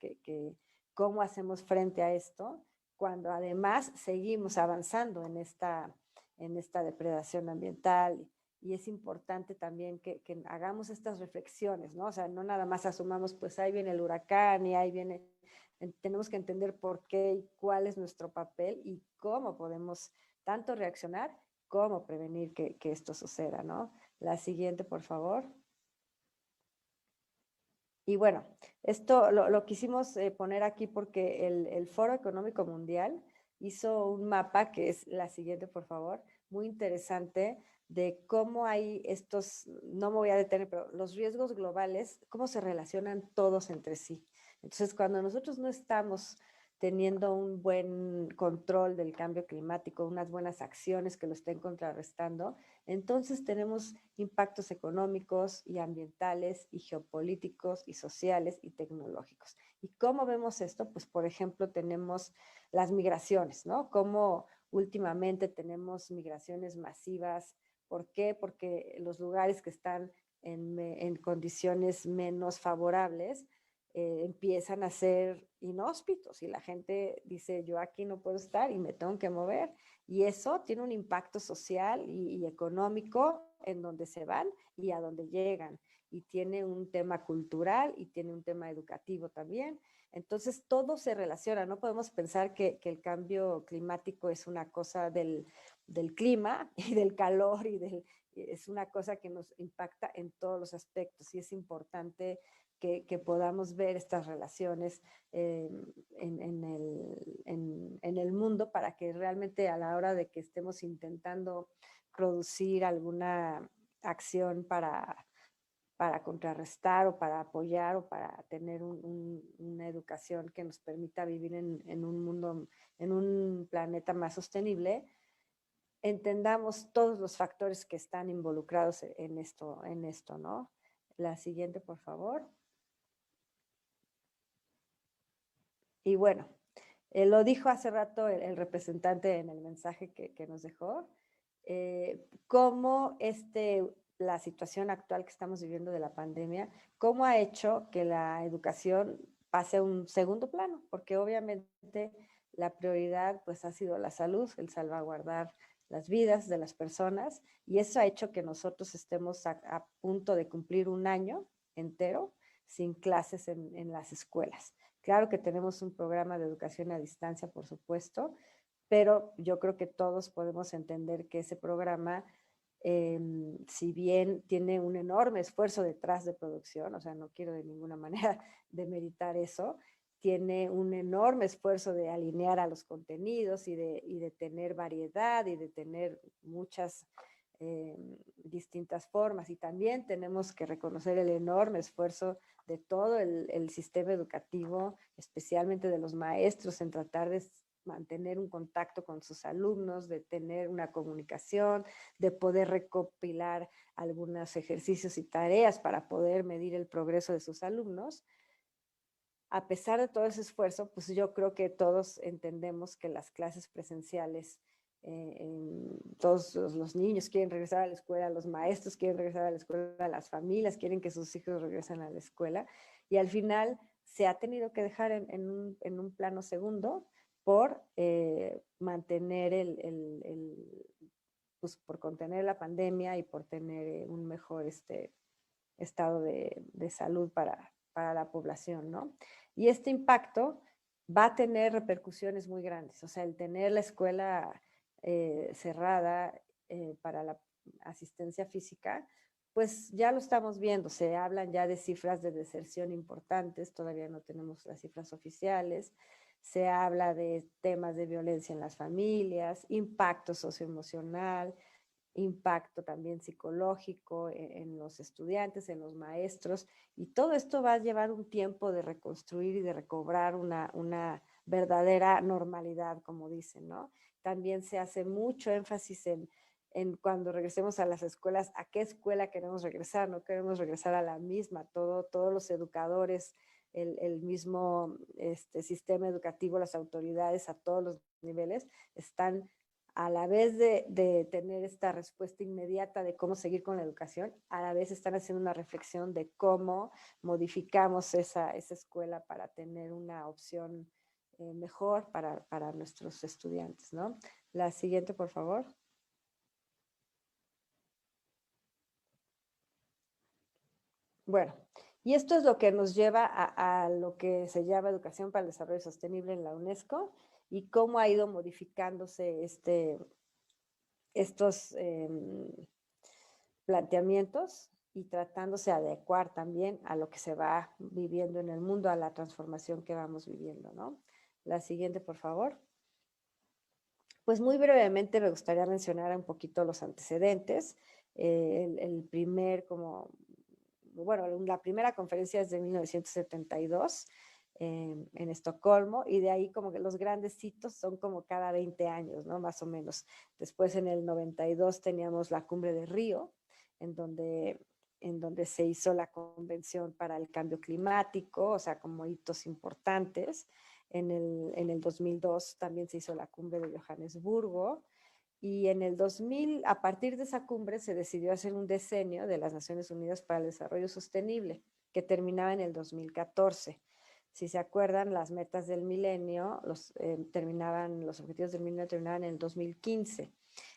cómo hacemos frente a esto cuando además seguimos avanzando en esta depredación ambiental. Y es importante también que hagamos estas reflexiones, ¿no? O sea, no nada más asumamos, pues ahí viene el huracán y ahí viene, tenemos que entender por qué y cuál es nuestro papel y cómo podemos tanto reaccionar como prevenir que esto suceda, ¿no? La siguiente, por favor. Y bueno, esto lo quisimos poner aquí porque el Foro Económico Mundial hizo un mapa, que es la siguiente, por favor, muy interesante, de cómo hay estos, no me voy a detener, pero los riesgos globales, cómo se relacionan todos entre sí. Entonces, cuando nosotros no estamos teniendo un buen control del cambio climático, unas buenas acciones que lo estén contrarrestando, entonces tenemos impactos económicos y ambientales y geopolíticos y sociales y tecnológicos. ¿Y cómo vemos esto? Pues, por ejemplo, tenemos las migraciones, ¿no? Cómo últimamente tenemos migraciones masivas. ¿Por qué? Porque los lugares que están en condiciones menos favorables empiezan a ser inhóspitos y la gente dice, yo aquí no puedo estar y me tengo que mover. Y eso tiene un impacto social y económico en donde se van y a donde llegan. Y tiene un tema cultural y tiene un tema educativo también. Entonces todo se relaciona. No podemos pensar que el cambio climático es una cosa del clima y del calor es una cosa que nos impacta en todos los aspectos y es importante que podamos ver estas relaciones en el mundo para que realmente a la hora de que estemos intentando producir alguna acción para contrarrestar o para apoyar o para tener una educación que nos permita vivir en un mundo, en un planeta más sostenible, entendamos todos los factores que están involucrados en esto, ¿no? La siguiente, por favor. Y bueno, lo dijo hace rato el representante en el mensaje que nos dejó, cómo la situación actual que estamos viviendo de la pandemia, cómo ha hecho que la educación pase a un segundo plano, porque obviamente la prioridad pues ha sido la salud, el salvaguardar las vidas de las personas, y eso ha hecho que nosotros estemos a punto de cumplir un año entero sin clases en las escuelas. Claro que tenemos un programa de educación a distancia, por supuesto, pero yo creo que todos podemos entender que ese programa, si bien tiene un enorme esfuerzo detrás de producción, o sea, no quiero de ninguna manera demeritar eso, tiene un enorme esfuerzo de alinear a los contenidos y de tener variedad y de tener muchas distintas formas. Y también tenemos que reconocer el enorme esfuerzo de todo el sistema educativo, especialmente de los maestros, en tratar de mantener un contacto con sus alumnos, de tener una comunicación, de poder recopilar algunos ejercicios y tareas para poder medir el progreso de sus alumnos. a pesar de todo ese esfuerzo, pues yo creo que todos entendemos que las clases presenciales, todos los niños quieren regresar a la escuela, los maestros quieren regresar a la escuela, las familias quieren que sus hijos regresen a la escuela, y al final se ha tenido que dejar en un plano segundo por mantener pues por contener la pandemia y por tener un mejor estado de salud para la población, ¿no? Y este impacto va a tener repercusiones muy grandes. O sea, el tener la escuela cerrada para la asistencia física, pues ya lo estamos viendo. Se hablan ya de cifras de deserción importantes, todavía no tenemos las cifras oficiales. Se habla de temas de violencia en las familias, impacto socioemocional, impacto también psicológico en los estudiantes, en los maestros, y todo esto va a llevar un tiempo de reconstruir y de recobrar una verdadera normalidad, como dicen, ¿no? También se hace mucho énfasis en cuando regresemos a las escuelas, a qué escuela queremos regresar, no queremos regresar a la misma, todos los educadores, el mismo sistema educativo, las autoridades a todos los niveles están a la vez de tener esta respuesta inmediata de cómo seguir con la educación, a la vez están haciendo una reflexión de cómo modificamos esa escuela para tener una opción mejor para nuestros estudiantes, ¿no? La siguiente, por favor. Bueno, y esto es lo que nos lleva a lo que se llama Educación para el Desarrollo Sostenible en la UNESCO y cómo ha ido modificándose estos planteamientos y tratándose de adecuar también a lo que se va viviendo en el mundo, a la transformación que vamos viviendo, ¿no? La siguiente, por favor. Pues muy brevemente me gustaría mencionar un poquito los antecedentes. El primer, la primera conferencia es de 1972 en Estocolmo, y de ahí como que los grandes hitos son como cada 20 años, ¿no? Más o menos. Después en el 92 teníamos la Cumbre de Río, en donde se hizo la Convención para el Cambio Climático, o sea, como hitos importantes. En el 2002 también se hizo la Cumbre de Johannesburgo, y en el 2000, a partir de esa cumbre, se decidió hacer un decenio de las Naciones Unidas para el Desarrollo Sostenible, que terminaba en el 2014. Si se acuerdan, las metas del milenio, los objetivos del milenio terminaban en el 2015.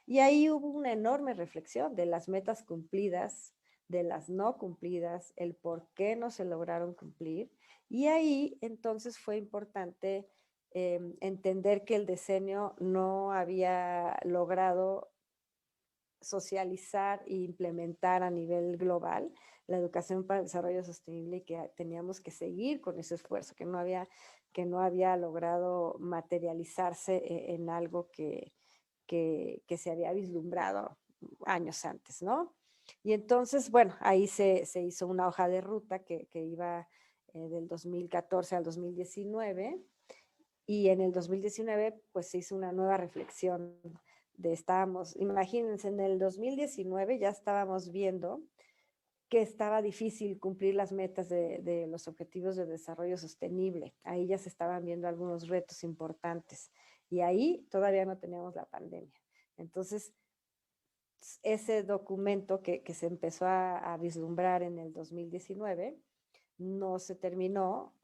Y ahí hubo una enorme reflexión de las metas cumplidas, de las no cumplidas, el por qué no se lograron cumplir. Y ahí entonces fue importante entender que el decenio no había logrado socializar e implementar a nivel global la educación para el desarrollo sostenible, y que teníamos que seguir con ese esfuerzo, que no había logrado materializarse en algo que se había vislumbrado años antes, ¿no? Y entonces, bueno, ahí se hizo una hoja de ruta que iba del 2014 al 2019, y en el 2019 pues se hizo una nueva reflexión imagínense, en el 2019 ya estábamos viendo que estaba difícil cumplir las metas de los objetivos de desarrollo sostenible. Ahí ya se estaban viendo algunos retos importantes, y ahí todavía no teníamos la pandemia. Entonces, ese documento que se empezó a vislumbrar en el 2019 no se terminó,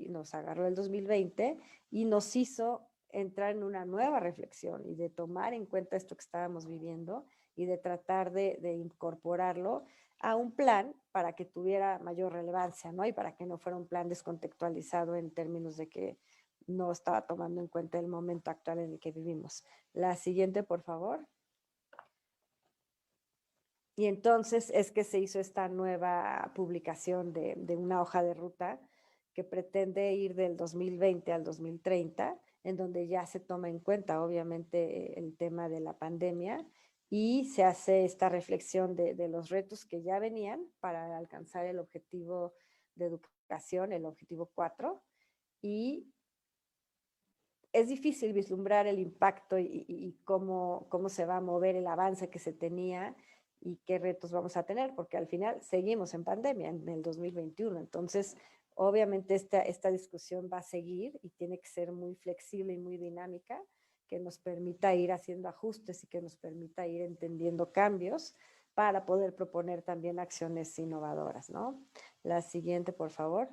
nos agarró el 2020 y nos hizo entrar en una nueva reflexión y de tomar en cuenta esto que estábamos viviendo y de tratar de incorporarlo a un plan para que tuviera mayor relevancia, ¿no? Y para que no fuera un plan descontextualizado en términos de que no estaba tomando en cuenta el momento actual en el que vivimos. La siguiente, por favor. Y entonces es que se hizo esta nueva publicación de una hoja de ruta que pretende ir del 2020 al 2030, en donde ya se toma en cuenta, obviamente, el tema de la pandemia, y se hace esta reflexión de los retos que ya venían para alcanzar el objetivo de educación, el objetivo 4, y es difícil vislumbrar el impacto y cómo se va a mover el avance que se tenía y qué retos vamos a tener, porque al final seguimos en pandemia en el 2021. Entonces, Obviamente esta discusión va a seguir y tiene que ser muy flexible y muy dinámica, que nos permita ir haciendo ajustes y que nos permita ir entendiendo cambios para poder proponer también acciones innovadoras, ¿no? La siguiente, por favor.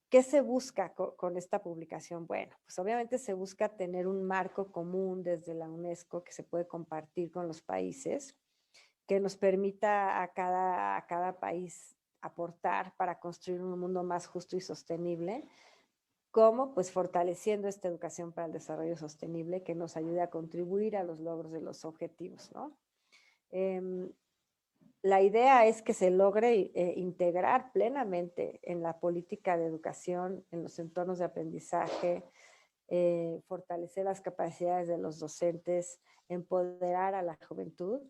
¿Qué se busca con esta publicación? Bueno, pues obviamente se busca tener un marco común desde la UNESCO que se puede compartir con los países, que nos permita a cada país aportar para construir un mundo más justo y sostenible. ¿Cómo? Pues fortaleciendo esta educación para el desarrollo sostenible que nos ayude a contribuir a los logros de los objetivos, ¿no? La idea es que se logre integrar plenamente en la política de educación, en los entornos de aprendizaje, fortalecer las capacidades de los docentes, empoderar a la juventud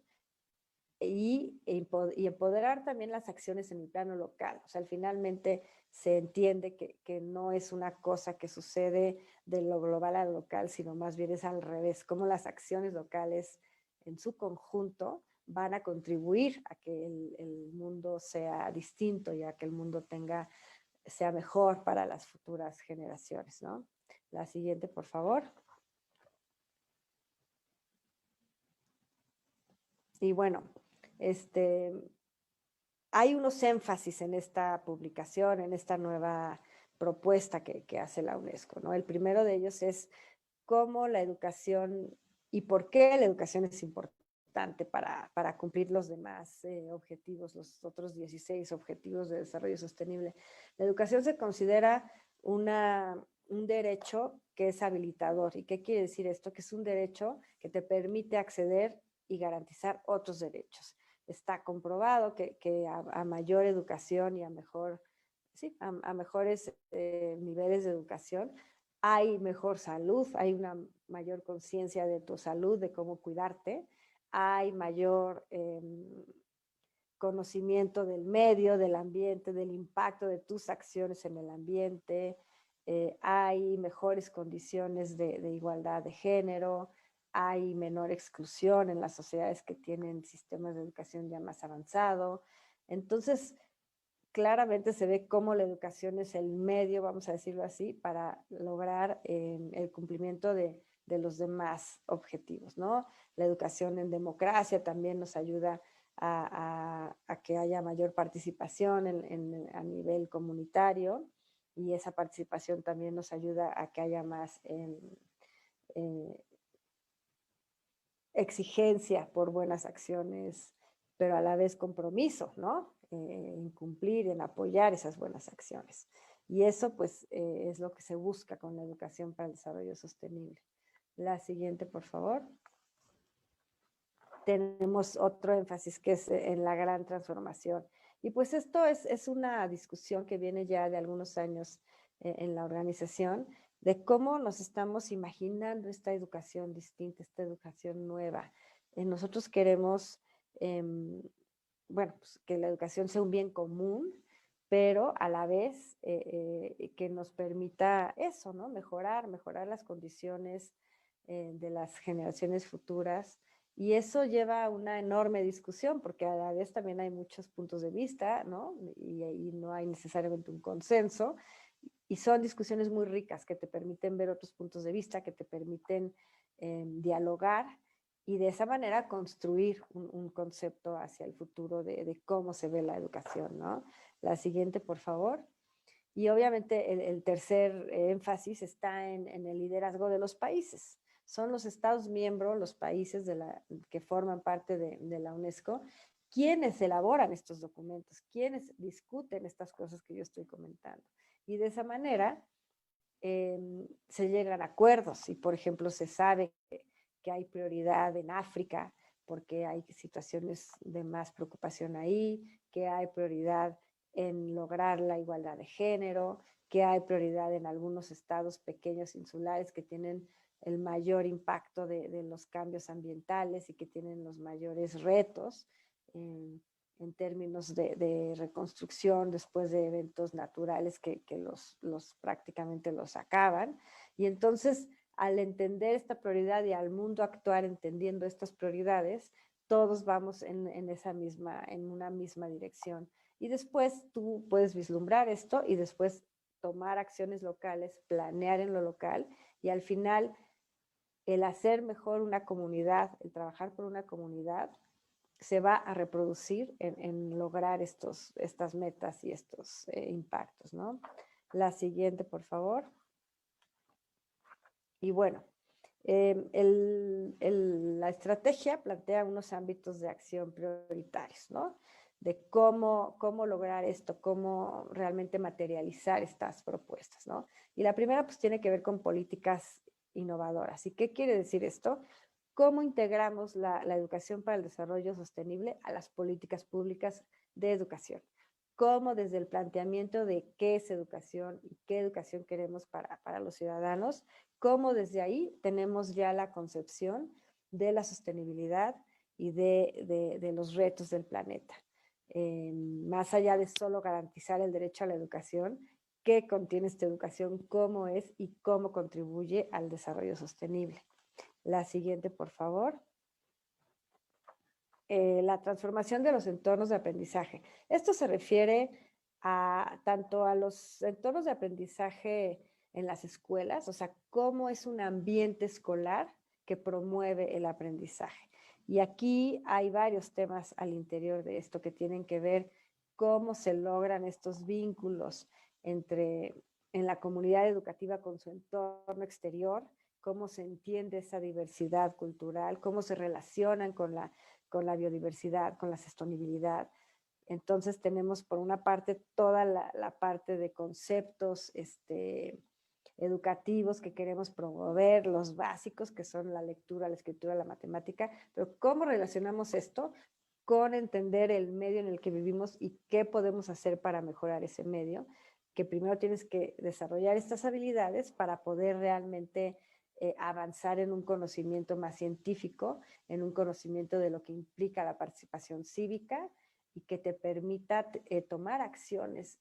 y empoderar también las acciones en el plano local. O sea, finalmente se entiende que no es una cosa que sucede de lo global a lo local, sino más bien es al revés, cómo las acciones locales en su conjunto van a contribuir a que el mundo sea distinto y a que el mundo sea mejor para las futuras generaciones, ¿no? La siguiente, por favor. Y bueno, hay unos énfasis en esta publicación, en esta nueva propuesta que hace la UNESCO, ¿no? El primero de ellos es cómo la educación y por qué la educación es importante para cumplir los demás objetivos, los otros 16 objetivos de desarrollo sostenible. La educación se considera un derecho que es habilitador. ¿Y qué quiere decir esto? Que es un derecho que te permite acceder y garantizar otros derechos. Está comprobado que a mayor educación y a mejores niveles de educación, hay mejor salud, hay una mayor conciencia de tu salud, de cómo cuidarte, hay mayor conocimiento del medio, del ambiente, del impacto de tus acciones en el ambiente, hay mejores condiciones de igualdad de género, hay menor exclusión en las sociedades que tienen sistemas de educación ya más avanzado. Entonces, claramente se ve cómo la educación es el medio, vamos a decirlo así, para lograr el cumplimiento de los demás objetivos, ¿no? La educación en democracia también nos ayuda a que haya mayor participación a nivel comunitario y esa participación también nos ayuda a que haya más exigencia por buenas acciones, pero a la vez compromiso, ¿no? En cumplir, en apoyar esas buenas acciones. Y eso, pues, es lo que se busca con la educación para el desarrollo sostenible. La siguiente, por favor. Tenemos otro énfasis que es en la gran transformación. Y pues esto es una discusión que viene ya de algunos años en la organización, de cómo nos estamos imaginando esta educación distinta, esta educación nueva. Nosotros queremos, bueno, pues que la educación sea un bien común, pero a la vez que nos permita eso, ¿no? Mejorar las condiciones de las generaciones futuras. Y eso lleva a una enorme discusión, porque a la vez también hay muchos puntos de vista, ¿no? Y no hay necesariamente un consenso. Y son discusiones muy ricas que te permiten ver otros puntos de vista, que te permiten dialogar y de esa manera construir un concepto hacia el futuro de cómo se ve la educación, ¿no? La siguiente, por favor. Y obviamente el tercer énfasis está en el liderazgo de los países. Son los Estados miembros, los países que forman parte de la UNESCO, quienes elaboran estos documentos, quienes discuten estas cosas que yo estoy comentando. Y de esa manera se llegan a acuerdos y, por ejemplo, se sabe que hay prioridad en África porque hay situaciones de más preocupación ahí, que hay prioridad en lograr la igualdad de género, que hay prioridad en algunos estados pequeños insulares que tienen el mayor impacto de los cambios ambientales y que tienen los mayores retos en términos de reconstrucción después de eventos naturales que prácticamente los acaban. Y entonces, al entender esta prioridad y al mundo actuar entendiendo estas prioridades, todos vamos en una misma dirección. Y después tú puedes vislumbrar esto y después tomar acciones locales, planear en lo local y al final el hacer mejor una comunidad, el trabajar por una comunidad, se va a reproducir en lograr estas metas y estos impactos, ¿no? La siguiente, por favor. Y bueno, la estrategia plantea unos ámbitos de acción prioritarios, ¿no? De cómo lograr esto, cómo realmente materializar estas propuestas, ¿no? Y la primera pues tiene que ver con políticas innovadoras. ¿Y qué quiere decir esto? ¿Cómo integramos la educación para el desarrollo sostenible a las políticas públicas de educación? ¿Cómo desde el planteamiento de qué es educación y qué educación queremos para los ciudadanos, cómo desde ahí tenemos ya la concepción de la sostenibilidad y de los retos del planeta? Más allá de solo garantizar el derecho a la educación, qué contiene esta educación, cómo es y cómo contribuye al desarrollo sostenible. La siguiente, por favor. La transformación de los entornos de aprendizaje. Esto se refiere tanto a los entornos de aprendizaje en las escuelas, o sea, cómo es un ambiente escolar que promueve el aprendizaje. Y aquí hay varios temas al interior de esto que tienen que ver cómo se logran estos vínculos en la comunidad educativa con su entorno exterior, cómo se entiende esa diversidad cultural, cómo se relacionan con la biodiversidad, con la sostenibilidad. Entonces tenemos por una parte toda la parte de conceptos educativos que queremos promover, los básicos que son la lectura, la escritura, la matemática, pero cómo relacionamos esto con entender el medio en el que vivimos y qué podemos hacer para mejorar ese medio, que primero tienes que desarrollar estas habilidades para poder realmente avanzar en un conocimiento más científico, en un conocimiento de lo que implica la participación cívica y que te permita tomar acciones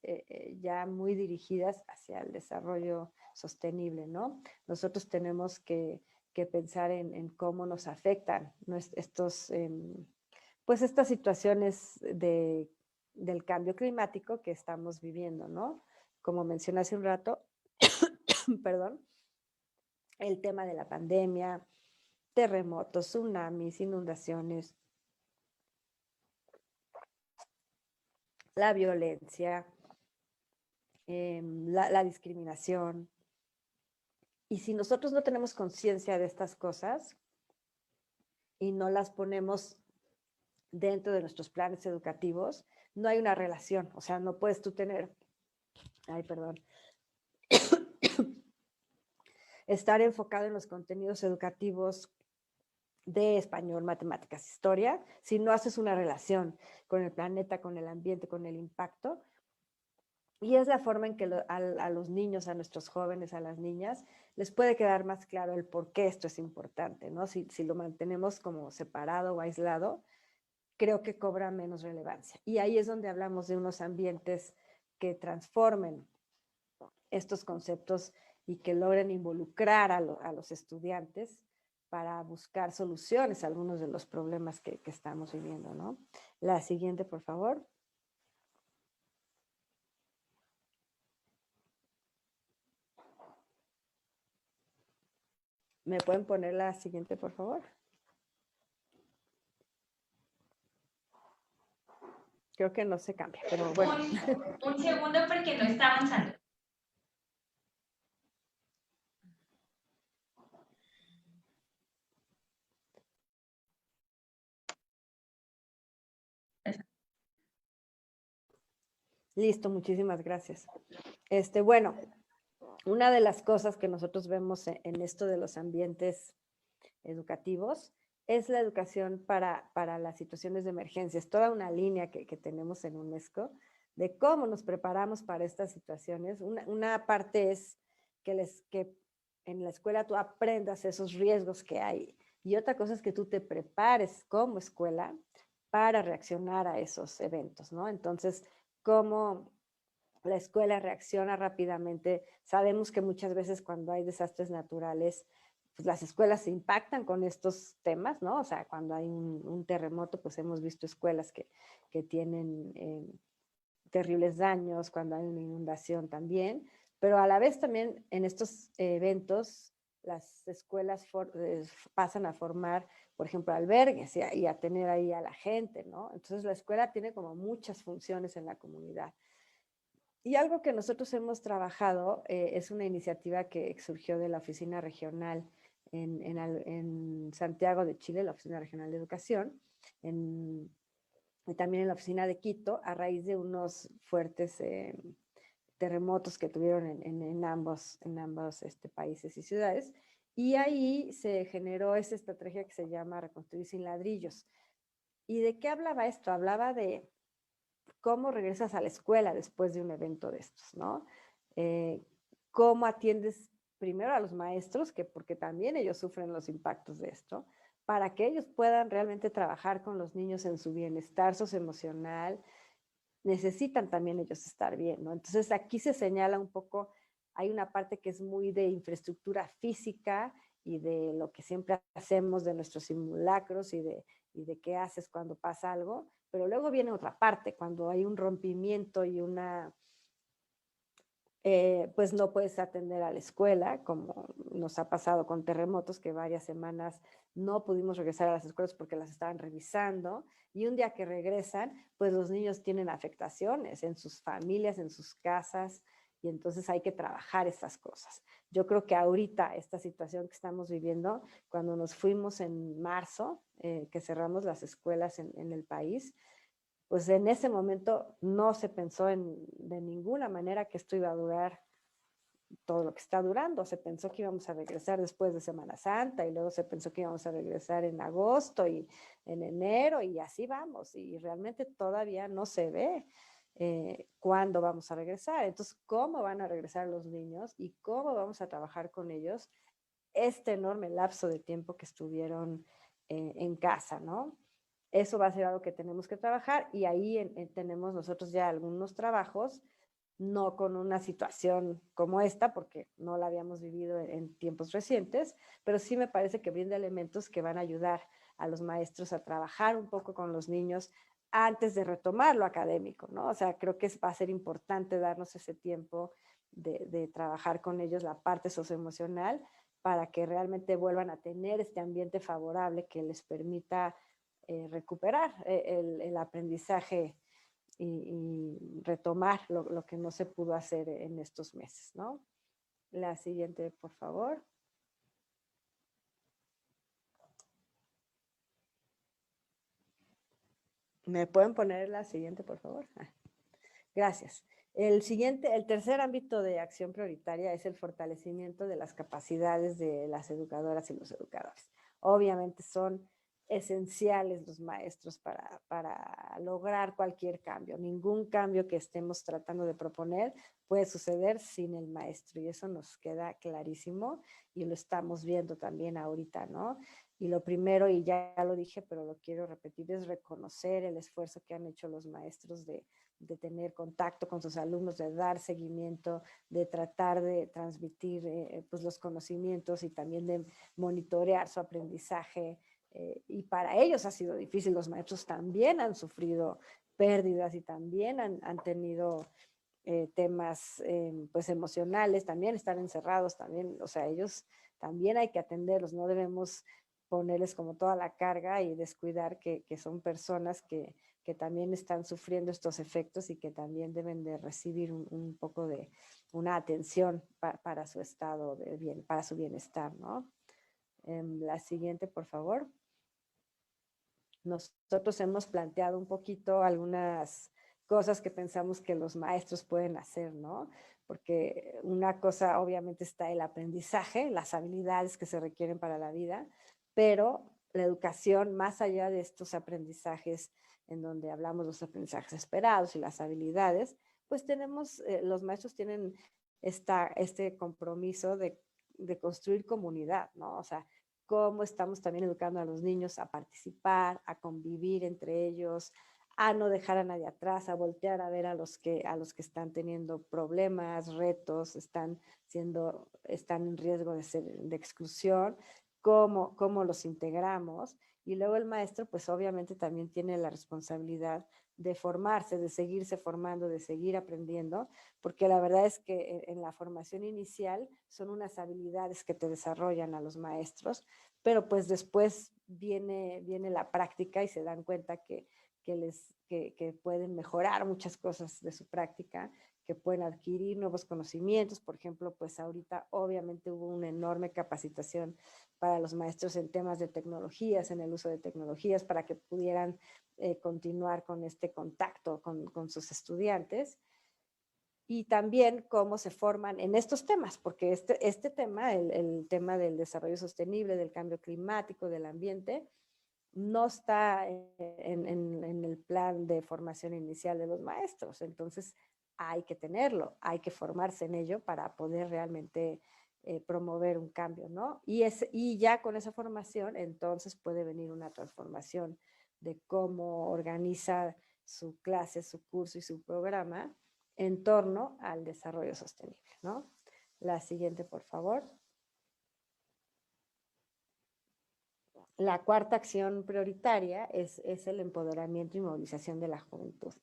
ya muy dirigidas hacia el desarrollo sostenible, ¿no? Nosotros tenemos que pensar en cómo nos afectan pues estas situaciones del cambio climático que estamos viviendo, ¿no? Como mencioné hace un rato, perdón, el tema de la pandemia, terremotos, tsunamis, inundaciones, la violencia, la discriminación. Y si nosotros no tenemos conciencia de estas cosas y no las ponemos dentro de nuestros planes educativos, no hay una relación. O sea, no puedes tú tener, estar enfocado en los contenidos educativos de español, matemáticas, historia, si no haces una relación con el planeta, con el ambiente, con el impacto. Y es la forma en que a los niños, a nuestros jóvenes, a las niñas, les puede quedar más claro el por qué esto es importante, ¿no? Si lo mantenemos como separado o aislado, creo que cobra menos relevancia. Y ahí es donde hablamos de unos ambientes que transformen estos conceptos y que logren involucrar a los estudiantes para buscar soluciones a algunos de los problemas que estamos viviendo, ¿no? La siguiente, por favor. ¿Me pueden poner la siguiente, por favor? Creo que no se cambia, pero bueno. Un segundo porque no está avanzando. Listo, muchísimas gracias. Bueno, una de las cosas que nosotros vemos en esto de los ambientes educativos es la educación para las situaciones de emergencia. Es toda una línea que tenemos en UNESCO de cómo nos preparamos para estas situaciones. Una parte es que en la escuela tú aprendas esos riesgos que hay y otra cosa es que tú te prepares como escuela para reaccionar a esos eventos, ¿no? Entonces, cómo la escuela reacciona rápidamente. Sabemos que muchas veces cuando hay desastres naturales, pues las escuelas se impactan con estos temas, ¿no? O sea, cuando hay un terremoto, pues hemos visto escuelas que tienen terribles daños, cuando hay una inundación también, pero a la vez también en estos eventos las escuelas pasan a formar, por ejemplo, albergues y a tener ahí a la gente, ¿no? Entonces la escuela tiene como muchas funciones en la comunidad. Y algo que nosotros hemos trabajado es una iniciativa que surgió de la Oficina Regional en Santiago de Chile, la Oficina Regional de Educación, y también en la Oficina de Quito, a raíz de unos fuertes terremotos que tuvieron en ambos países y ciudades. Y ahí se generó esa estrategia que se llama Reconstruir sin ladrillos. ¿Y de qué hablaba esto? Hablaba de cómo regresas a la escuela después de un evento de estos, ¿no? Cómo atiendes primero a los maestros, porque también ellos sufren los impactos de esto, para que ellos puedan realmente trabajar con los niños en su bienestar socioemocional. Necesitan también ellos estar bien, ¿no? Entonces aquí se señala un poco, hay una parte que es muy de infraestructura física y de lo que siempre hacemos, de nuestros simulacros y de qué haces cuando pasa algo, pero luego viene otra parte, cuando hay un rompimiento y pues no puedes atender a la escuela, como nos ha pasado con terremotos, que varias semanas no pudimos regresar a las escuelas porque las estaban revisando, y un día que regresan, pues los niños tienen afectaciones en sus familias, en sus casas, y entonces hay que trabajar estas cosas. Yo creo que ahorita esta situación que estamos viviendo, cuando nos fuimos en marzo, que cerramos las escuelas en el país, pues en ese momento no se pensó de ninguna manera que esto iba a durar todo lo que está durando. Se pensó que íbamos a regresar después de Semana Santa y luego se pensó que íbamos a regresar en agosto y en enero y así vamos. Y realmente todavía no se ve cuándo vamos a regresar. Entonces, ¿cómo van a regresar los niños y cómo vamos a trabajar con ellos este enorme lapso de tiempo que estuvieron en casa, ¿no? Eso va a ser algo que tenemos que trabajar y ahí tenemos nosotros ya algunos trabajos, no con una situación como esta, porque no la habíamos vivido en tiempos recientes, pero sí me parece que brinda elementos que van a ayudar a los maestros a trabajar un poco con los niños antes de retomar lo académico, ¿no? O sea, creo que va a ser importante darnos ese tiempo de trabajar con ellos la parte socioemocional para que realmente vuelvan a tener este ambiente favorable que les permita recuperar el aprendizaje y retomar lo que no se pudo hacer en estos meses, ¿no? La siguiente, por favor. ¿Me pueden poner la siguiente, por favor? Gracias. El tercer ámbito de acción prioritaria es el fortalecimiento de las capacidades de las educadoras y los educadores. Obviamente son esenciales los maestros para lograr cualquier cambio. Ningún cambio que estemos tratando de proponer puede suceder sin el maestro y eso nos queda clarísimo y lo estamos viendo también ahorita, ¿no? Y lo primero, y ya lo dije, pero lo quiero repetir, es reconocer el esfuerzo que han hecho los maestros de tener contacto con sus alumnos, de dar seguimiento, de tratar de transmitir pues los conocimientos y también de monitorear su aprendizaje. Y para ellos ha sido difícil, los maestros también han sufrido pérdidas y también han tenido temas pues emocionales, también están encerrados, también, o sea, ellos también hay que atenderlos, no debemos ponerles como toda la carga y descuidar que son personas que también están sufriendo estos efectos y que también deben de recibir un poco de una atención para su estado de bien, para su bienestar, ¿no? La siguiente, por favor. Nosotros hemos planteado un poquito algunas cosas que pensamos que los maestros pueden hacer, ¿no? Porque una cosa obviamente está el aprendizaje, las habilidades que se requieren para la vida, pero la educación, más allá de estos aprendizajes en donde hablamos de los aprendizajes esperados y las habilidades, pues tenemos, los maestros tienen este compromiso de construir comunidad, ¿no? O sea, cómo estamos también educando a los niños a participar, a convivir entre ellos, a no dejar a nadie atrás, a voltear a ver a los que están teniendo problemas, retos, están en riesgo de exclusión, cómo los integramos Y luego el maestro, pues obviamente también tiene la responsabilidad de formarse, de seguirse formando, de seguir aprendiendo, porque la verdad es que en la formación inicial son unas habilidades que te desarrollan a los maestros, pero pues después viene la práctica y se dan cuenta que pueden mejorar muchas cosas de su práctica, que pueden adquirir nuevos conocimientos. Por ejemplo, pues ahorita obviamente hubo una enorme capacitación para los maestros en temas de tecnologías, en el uso de tecnologías, para que pudieran continuar con este contacto con sus estudiantes. Y también cómo se forman en estos temas, porque este tema, el tema del desarrollo sostenible, del cambio climático, del ambiente, no está en el plan de formación inicial de los maestros. Entonces hay que tenerlo, hay que formarse en ello para poder realmente promover un cambio, ¿no? Y ya con esa formación, entonces puede venir una transformación de cómo organiza su clase, su curso y su programa en torno al desarrollo sostenible, ¿no? La siguiente, por favor. La cuarta acción prioritaria es el empoderamiento y movilización de la juventud.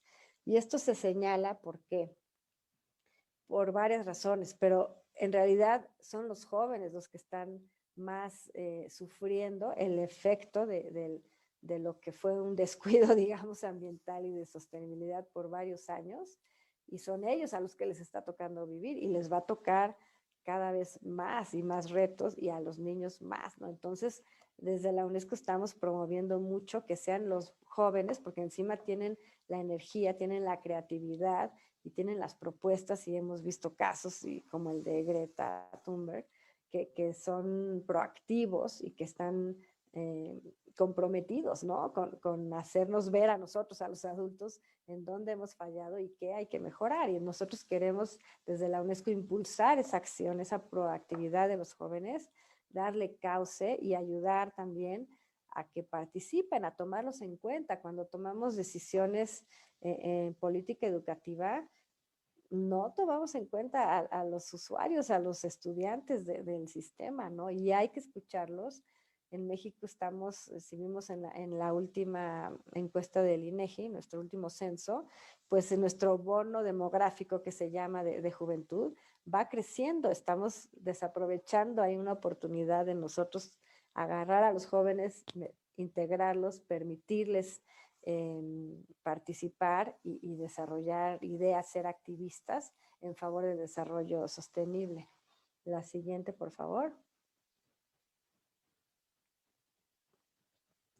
Y esto se señala porque por varias razones, pero en realidad son los jóvenes los que están más sufriendo el efecto de lo que fue un descuido, digamos, ambiental y de sostenibilidad por varios años, y son ellos a los que les está tocando vivir y les va a tocar cada vez más y más retos, y a los niños más, ¿no? Entonces, desde la UNESCO estamos promoviendo mucho que sean los jóvenes, porque encima tienen la energía, tienen la creatividad y tienen las propuestas, y hemos visto casos como el de Greta Thunberg, que son proactivos y que están comprometidos, ¿no? Con hacernos ver a nosotros, a los adultos, en dónde hemos fallado y qué hay que mejorar. Y nosotros queremos desde la UNESCO impulsar esa acción, esa proactividad de los jóvenes, darle cauce y ayudar también a que participen, a tomarlos en cuenta. Cuando tomamos decisiones en política educativa, no tomamos en cuenta a los usuarios, a los estudiantes del sistema, ¿no? Y hay que escucharlos. En México seguimos en la última encuesta del INEGI, nuestro último censo, pues en nuestro bono demográfico que se llama de juventud, va creciendo. Estamos desaprovechando, hay una oportunidad de nosotros agarrar a los jóvenes, integrarlos, permitirles participar y desarrollar ideas, ser activistas en favor del desarrollo sostenible. La siguiente, por favor.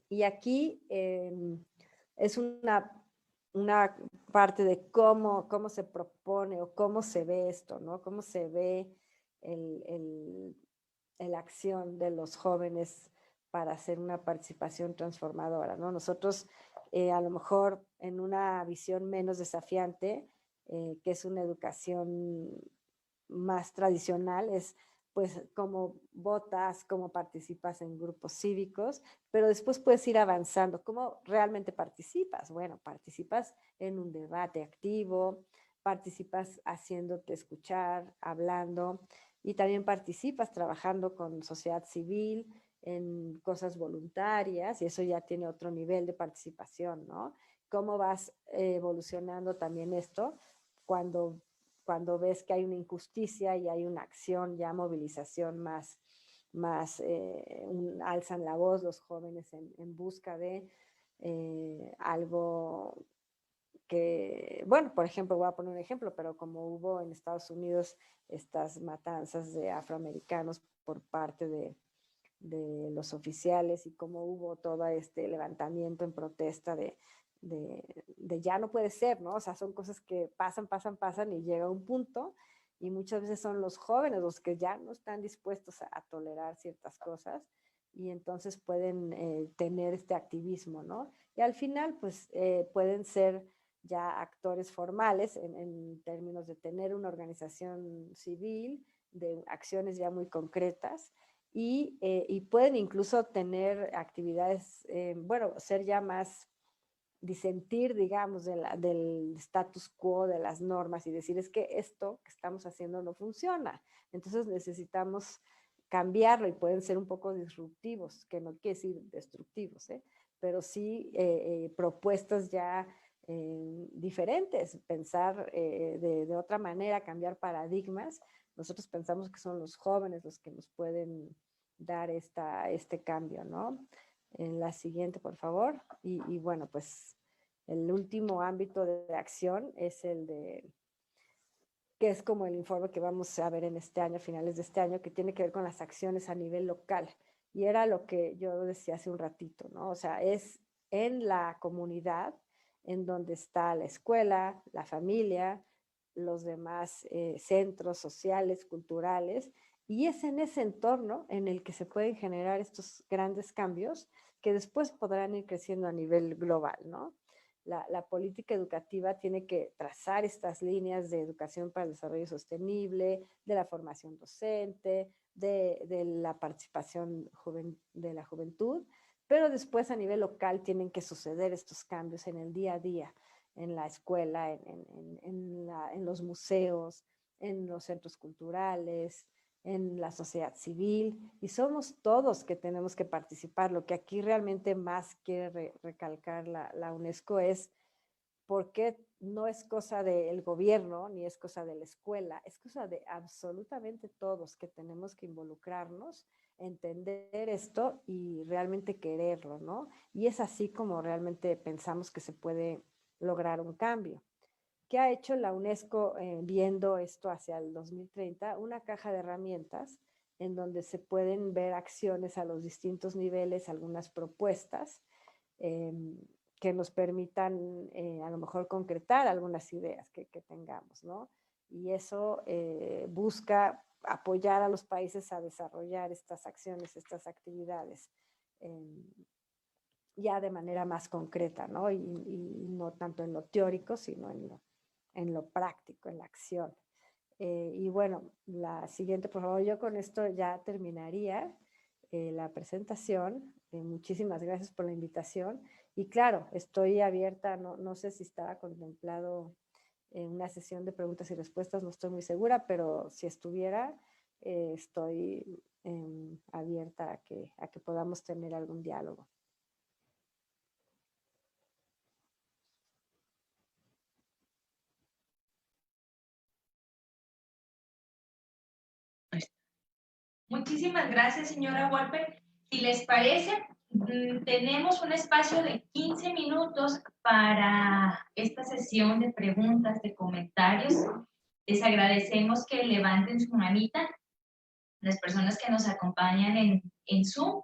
Y aquí es una parte de cómo se propone o cómo se ve esto, ¿no? Cómo se ve la acción de los jóvenes para hacer una participación transformadora, ¿no? Nosotros, a lo mejor en una visión menos desafiante, que es una educación más tradicional, es pues cómo votas, cómo participas en grupos cívicos, pero después puedes ir avanzando. ¿Cómo realmente participas? Bueno, participas en un debate activo, participas haciéndote escuchar, hablando, y también participas trabajando con sociedad civil en cosas voluntarias, y eso ya tiene otro nivel de participación, ¿no? ¿Cómo vas evolucionando también esto cuando ves que hay una injusticia y hay una acción, ya movilización más alzan la voz los jóvenes en busca de algo que, bueno, por ejemplo, voy a poner un ejemplo, pero como hubo en Estados Unidos estas matanzas de afroamericanos por parte de los oficiales, y cómo hubo todo este levantamiento en protesta de ya no puede ser, ¿no? O sea, son cosas que pasan y llega un punto, y muchas veces son los jóvenes los que ya no están dispuestos a tolerar ciertas cosas, y entonces pueden tener este activismo, ¿no? Y al final, pues, pueden ser ya actores formales en términos de tener una organización civil, de acciones ya muy concretas, y pueden incluso tener actividades, bueno, ser ya más disentir, digamos, del status quo, de las normas, y decir, es que esto que estamos haciendo no funciona. Entonces necesitamos cambiarlo y pueden ser un poco disruptivos, que no quiere decir destructivos, pero sí propuestas ya diferentes, pensar de otra manera, cambiar paradigmas. Nosotros pensamos que son los jóvenes los que nos pueden dar este cambio, ¿no? En la siguiente, por favor. Y bueno, pues el último ámbito de acción es el de, que es como el informe que vamos a ver en este año, a finales de este año, que tiene que ver con las acciones a nivel local. Y era lo que yo decía hace un ratito, ¿no? O sea, es en la comunidad en donde está la escuela, la familia, los demás centros sociales, culturales, y es en ese entorno en el que se pueden generar estos grandes cambios que después podrán ir creciendo a nivel global, ¿no? La política educativa tiene que trazar estas líneas de educación para el desarrollo sostenible, de la formación docente, de la participación de la juventud, pero después a nivel local tienen que suceder estos cambios en el día a día, en la escuela, en los museos, en los centros culturales, en la sociedad civil, y somos todos que tenemos que participar. Lo que aquí realmente más quiere recalcar la UNESCO es porque no es cosa del gobierno ni es cosa de la escuela, es cosa de absolutamente todos que tenemos que involucrarnos, entender esto y realmente quererlo, ¿no? Y es así como realmente pensamos que se puede lograr un cambio. ¿Qué ha hecho la UNESCO viendo esto hacia el 2030? Una caja de herramientas en donde se pueden ver acciones a los distintos niveles, algunas propuestas que nos permitan a lo mejor concretar algunas ideas que tengamos, ¿no? Y eso busca apoyar a los países a desarrollar estas acciones, estas actividades, ya de manera más concreta, ¿no? Y no tanto en lo teórico, sino en lo práctico, en la acción. Y bueno, la siguiente, por favor. Yo con esto ya terminaría la presentación. Muchísimas gracias por la invitación. Y claro, estoy abierta, no sé si estaba contemplado una sesión de preguntas y respuestas, no estoy muy segura, pero si estuviera, estoy abierta a que podamos tener algún diálogo. Muchísimas gracias, señora Wolper. Si les parece, tenemos un espacio de 15 minutos para esta sesión de preguntas, de comentarios. Les agradecemos que levanten su manita, las personas que nos acompañan en Zoom,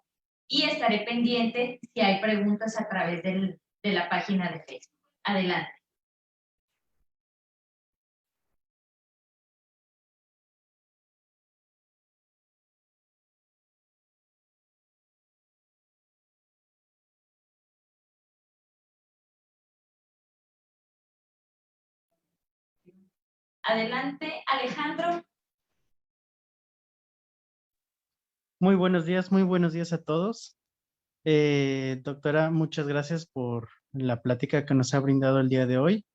y estaré pendiente si hay preguntas a través de la página de Facebook. Adelante. Adelante, Alejandro. Muy buenos días a todos. Doctora, muchas gracias por la plática que nos ha brindado el día de hoy.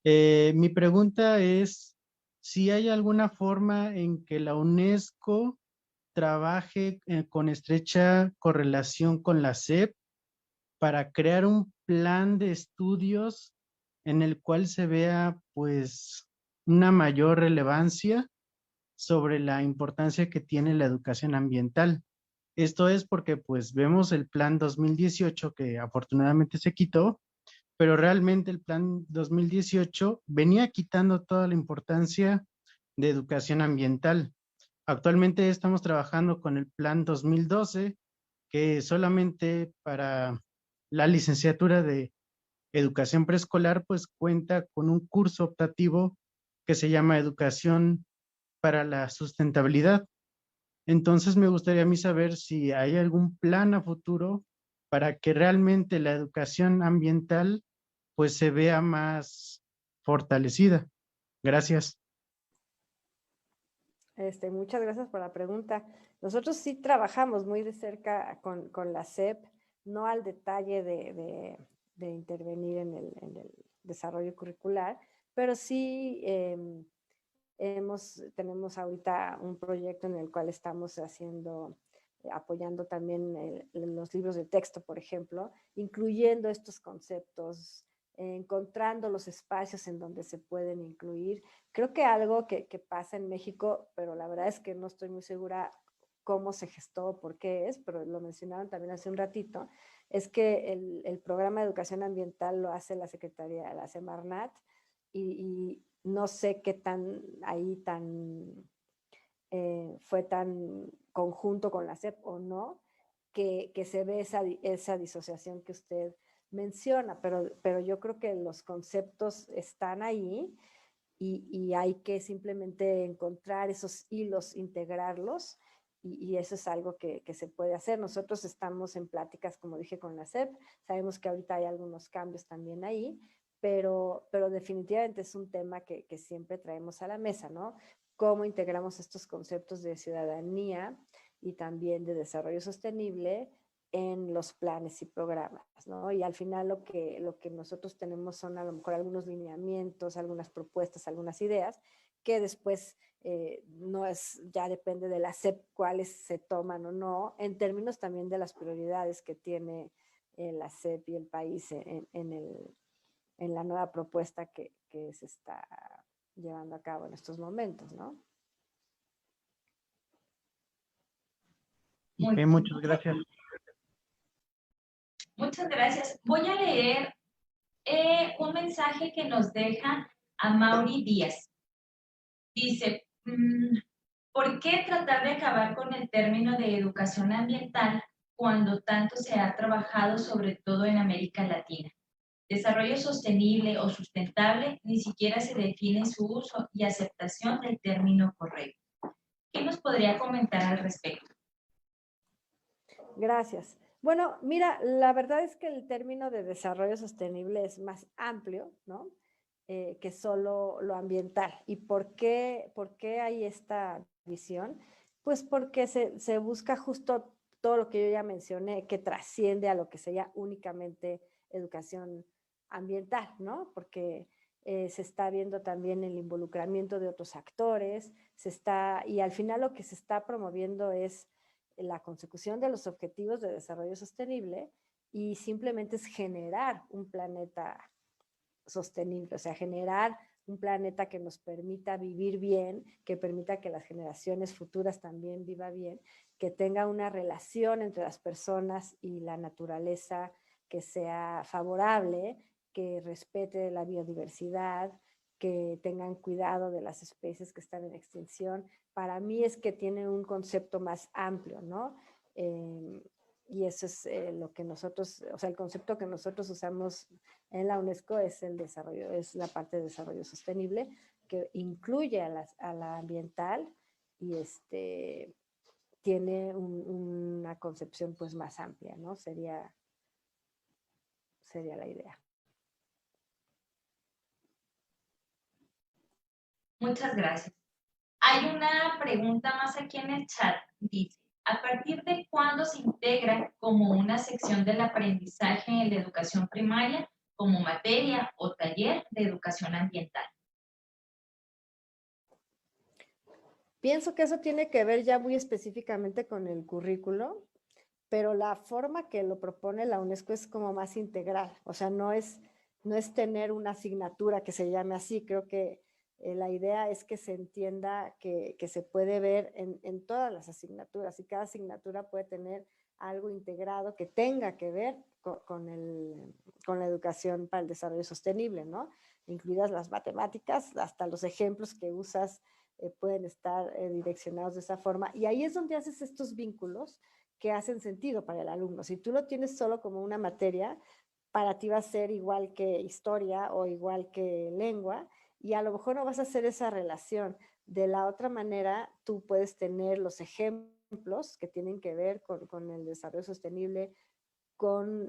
Mi pregunta es si hay alguna forma en que la UNESCO trabaje con estrecha correlación con la SEP para crear un plan de estudios en el cual se vea pues una mayor relevancia sobre la importancia que tiene la educación ambiental. Esto es porque pues vemos el plan 2018 que afortunadamente se quitó, pero realmente el plan 2018 venía quitando toda la importancia de educación ambiental. Actualmente estamos trabajando con el plan 2012, que solamente para la licenciatura de educación preescolar pues cuenta con un curso optativo que se llama Educación para la Sustentabilidad. Entonces me gustaría a mí saber si hay algún plan a futuro para que realmente la educación ambiental pues se vea más fortalecida. Gracias. Muchas gracias por la pregunta. Nosotros sí trabajamos muy de cerca con la SEP, no al detalle de intervenir en el desarrollo curricular, pero sí Tenemos ahorita un proyecto en el cual estamos apoyando también los libros de texto, por ejemplo, incluyendo estos conceptos, encontrando los espacios en donde se pueden incluir. Creo que algo que pasa en México, pero la verdad es que no estoy muy segura cómo se gestó o por qué es, pero lo mencionaron también hace un ratito, es que el programa de educación ambiental lo hace la Secretaría, la Semarnat, y no sé qué fue tan conjunto con la SEP o no, que se ve esa disociación que usted menciona, pero yo creo que los conceptos están ahí y hay que simplemente encontrar esos hilos, integrarlos, y eso es algo que se puede hacer. Nosotros estamos en pláticas, como dije, con la SEP, sabemos que ahorita hay algunos cambios también ahí, pero definitivamente es un tema que siempre traemos a la mesa, ¿no? Cómo integramos estos conceptos de ciudadanía y también de desarrollo sostenible en los planes y programas, ¿no? Y al final lo que nosotros tenemos son a lo mejor algunos lineamientos, algunas propuestas, algunas ideas, que después ya depende de la SEP cuáles se toman o no, en términos también de las prioridades que tiene la SEP y el país en la nueva propuesta que se está llevando a cabo en estos momentos, ¿no? Okay, muchas gracias. Muchas gracias. Voy a leer un mensaje que nos deja a Mauri Díaz. Dice, ¿por qué tratar de acabar con el término de educación ambiental cuando tanto se ha trabajado sobre todo en América Latina? Desarrollo sostenible o sustentable ni siquiera se define su uso y aceptación del término correcto. ¿Qué nos podría comentar al respecto? Gracias. Bueno, mira, la verdad es que el término de desarrollo sostenible es más amplio, ¿no? Que solo lo ambiental. ¿Y por qué hay esta visión? Pues porque se busca justo todo lo que yo ya mencioné, que trasciende a lo que sería únicamente educación ambiental, ¿no? Porque se está viendo también el involucramiento de otros actores, y al final lo que se está promoviendo es la consecución de los objetivos de desarrollo sostenible, y simplemente es generar un planeta sostenible, o sea, generar un planeta que nos permita vivir bien, que permita que las generaciones futuras también vivan bien, que tenga una relación entre las personas y la naturaleza que sea favorable, que respete la biodiversidad, que tengan cuidado de las especies que están en extinción. Para mí es que tiene un concepto más amplio, ¿no? Y eso es lo que nosotros, o sea, el concepto que nosotros usamos en la UNESCO es es la parte de desarrollo sostenible, que incluye a la ambiental, y tiene una concepción pues más amplia, ¿no? Sería la idea. Muchas gracias. Hay una pregunta más aquí en el chat. Dice, ¿a partir de cuándo se integra como una sección del aprendizaje en la educación primaria como materia o taller de educación ambiental? Pienso que eso tiene que ver ya muy específicamente con el currículo, pero la forma que lo propone la UNESCO es como más integral. O sea, no es tener una asignatura que se llame así. Creo que la idea es que se entienda que se puede ver en todas las asignaturas, y cada asignatura puede tener algo integrado que tenga que ver con la educación para el desarrollo sostenible, ¿no? Incluidas las matemáticas, hasta los ejemplos que usas pueden estar direccionados de esa forma. Y ahí es donde haces estos vínculos que hacen sentido para el alumno. Si tú lo tienes solo como una materia, para ti va a ser igual que historia o igual que lengua, y a lo mejor no vas a hacer esa relación. De la otra manera, tú puedes tener los ejemplos que tienen que ver con el desarrollo sostenible, con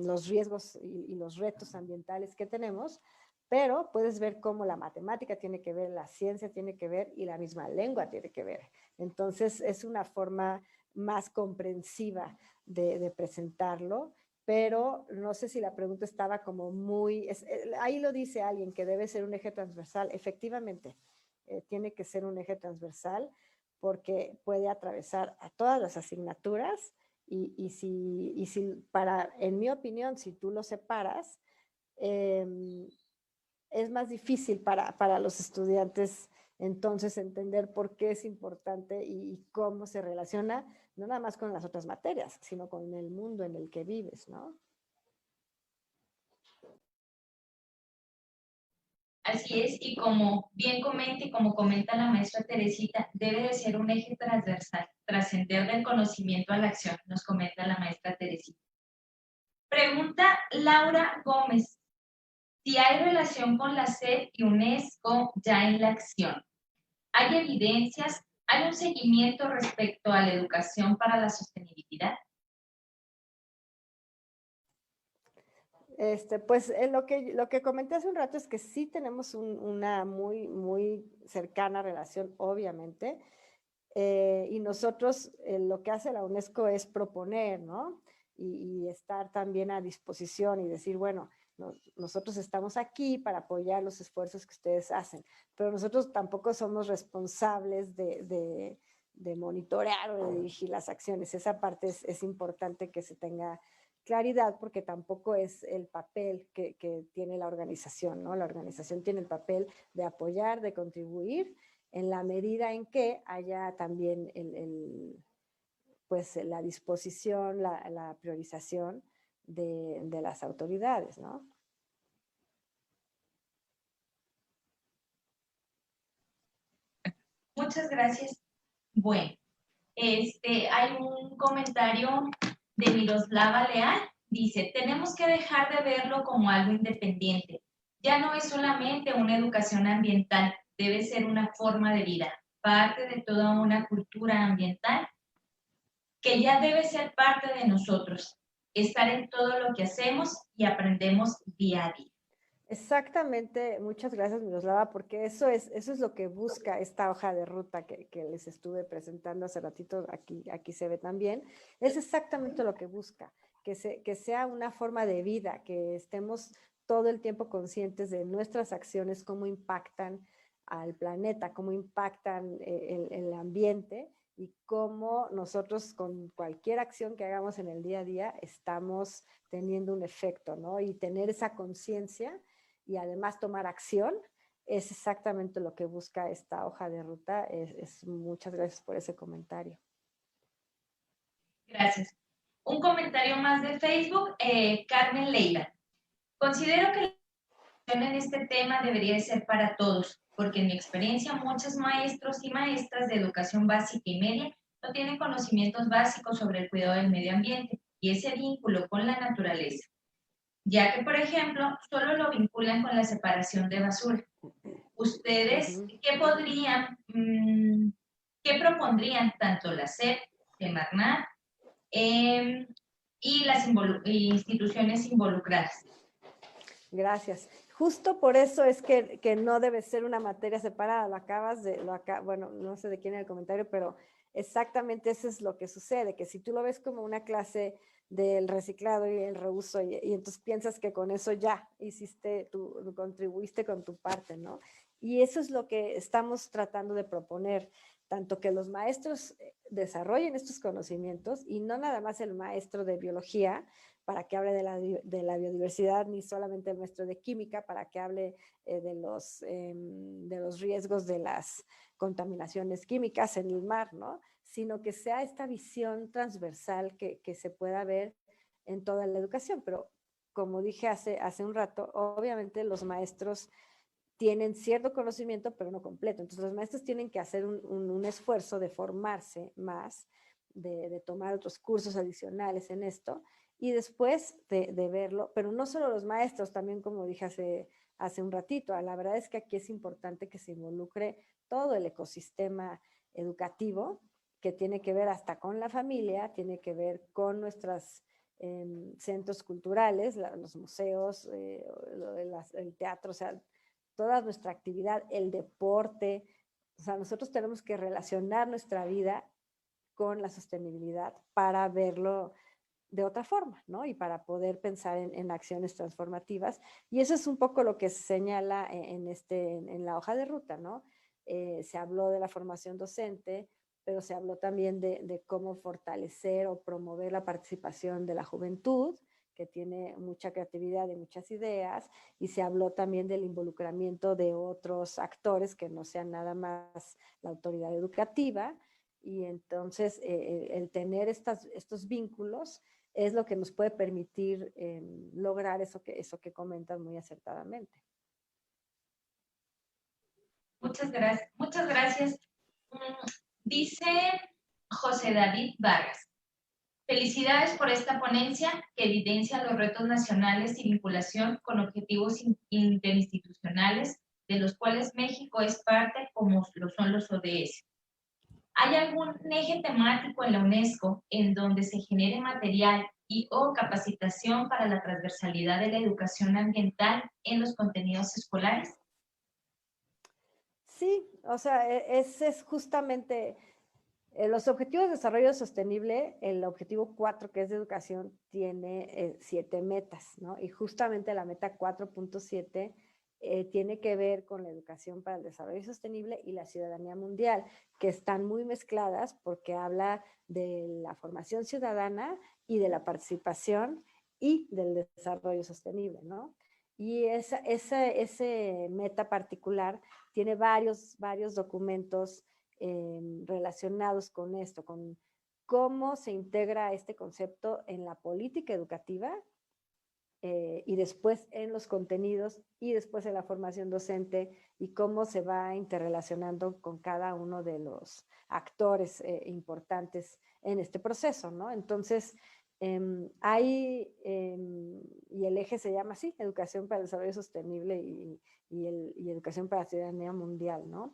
los riesgos y los retos ambientales que tenemos, pero puedes ver cómo la matemática tiene que ver, la ciencia tiene que ver y la misma lengua tiene que ver. Entonces es una forma más comprensiva de presentarlo, pero no sé si la pregunta estaba como muy... ahí lo dice alguien, que debe ser un eje transversal. Efectivamente, tiene que ser un eje transversal porque puede atravesar a todas las asignaturas y si en mi opinión, si tú lo separas, es más difícil para los estudiantes entonces entender por qué es importante y cómo se relaciona, no nada más con las otras materias, sino con el mundo en el que vives, ¿no? Así es, y como bien comenta y como comenta la maestra Teresita, debe de ser un eje transversal, trascender del conocimiento a la acción, nos comenta la maestra Teresita. Pregunta Laura Gómez, si hay relación con la SEP y UNESCO ya en la acción. ¿Hay evidencias? ¿Hay un seguimiento respecto a la educación para la sostenibilidad? Pues lo que comenté hace un rato es que sí tenemos una muy cercana relación, obviamente, y nosotros lo que hace la UNESCO es proponer, ¿no? Y estar también a disposición y decir, bueno, nosotros estamos aquí para apoyar los esfuerzos que ustedes hacen, pero nosotros tampoco somos responsables de monitorear o de dirigir las acciones. Esa parte es importante que se tenga claridad porque tampoco es el papel que tiene la organización, ¿no? La organización tiene el papel de apoyar, de contribuir en la medida en que haya también pues la disposición, la priorización de las autoridades, ¿no? Muchas gracias. Bueno, hay un comentario de Miroslava Leal. Dice, tenemos que dejar de verlo como algo independiente. Ya no es solamente una educación ambiental, debe ser una forma de vida, parte de toda una cultura ambiental que ya debe ser parte de nosotros, estar en todo lo que hacemos y aprendemos día a día. Exactamente, muchas gracias Miroslava, porque eso es lo que busca esta hoja de ruta que les estuve presentando hace ratito, aquí se ve también, es exactamente lo que busca, que sea una forma de vida, que estemos todo el tiempo conscientes de nuestras acciones, cómo impactan al planeta, cómo impactan el ambiente y cómo nosotros con cualquier acción que hagamos en el día a día estamos teniendo un efecto, ¿no? Y tener esa conciencia y además tomar acción, es exactamente lo que busca esta hoja de ruta. Muchas gracias por ese comentario. Gracias. Un comentario más de Facebook, Carmen Leila. Considero que la educación en este tema debería de ser para todos, porque en mi experiencia muchos maestros y maestras de educación básica y media no tienen conocimientos básicos sobre el cuidado del medio ambiente y ese vínculo con la naturaleza, ya que, por ejemplo, solo lo vinculan con la separación de basura. ¿Ustedes qué qué propondrían tanto la SEP, Semarnat y las instituciones involucradas? Gracias. Justo por eso es que no debe ser una materia separada. Bueno, no sé de quién era el comentario, pero exactamente eso es lo que sucede, que si tú lo ves como una clase del reciclado y el reuso y entonces piensas que con eso ya contribuiste con tu parte, ¿no? Y eso es lo que estamos tratando de proponer, tanto que los maestros desarrollen estos conocimientos y no nada más el maestro de biología para que hable de la biodiversidad, ni solamente el maestro de química para que hable de los riesgos de las contaminaciones químicas en el mar, ¿no? Sino que sea esta visión transversal que se pueda ver en toda la educación. Pero como dije hace un rato, obviamente los maestros tienen cierto conocimiento, pero no completo. Entonces los maestros tienen que hacer un esfuerzo de formarse más, de tomar otros cursos adicionales en esto, y después de verlo, pero no solo los maestros, también como dije hace un ratito, la verdad es que aquí es importante que se involucre todo el ecosistema educativo, que tiene que ver hasta con la familia, tiene que ver con nuestros centros culturales, los museos, el teatro, o sea, toda nuestra actividad, el deporte. O sea, nosotros tenemos que relacionar nuestra vida con la sostenibilidad para verlo de otra forma, ¿no? Y para poder pensar en acciones transformativas. Y eso es un poco lo que se señala en la hoja de ruta, ¿no? se habló de la formación docente, pero se habló también de cómo fortalecer o promover la participación de la juventud, que tiene mucha creatividad y muchas ideas, y se habló también del involucramiento de otros actores que no sean nada más la autoridad educativa, y entonces el tener estos vínculos es lo que nos puede permitir lograr eso que comentas muy acertadamente. Muchas gracias. Muchas gracias. Dice José David Vargas: felicidades por esta ponencia que evidencia los retos nacionales y vinculación con objetivos interinstitucionales de los cuales México es parte, como lo son los ODS. ¿Hay algún eje temático en la UNESCO en donde se genere material y o capacitación para la transversalidad de la educación ambiental en los contenidos escolares? Sí, o sea, ese es justamente los objetivos de desarrollo sostenible. El objetivo 4, que es de educación, tiene 7 metas, ¿no? Y justamente la meta 4.7 tiene que ver con la educación para el desarrollo sostenible y la ciudadanía mundial, que están muy mezcladas porque habla de la formación ciudadana y de la participación y del desarrollo sostenible, ¿no? Y ese meta particular tiene varios documentos relacionados con esto, con cómo se integra este concepto en la política educativa y después en los contenidos y después en la formación docente, y cómo se va interrelacionando con cada uno de los actores importantes en este proceso, ¿no? Entonces, y el eje se llama así: educación para el desarrollo sostenible y educación para la ciudadanía mundial, ¿no?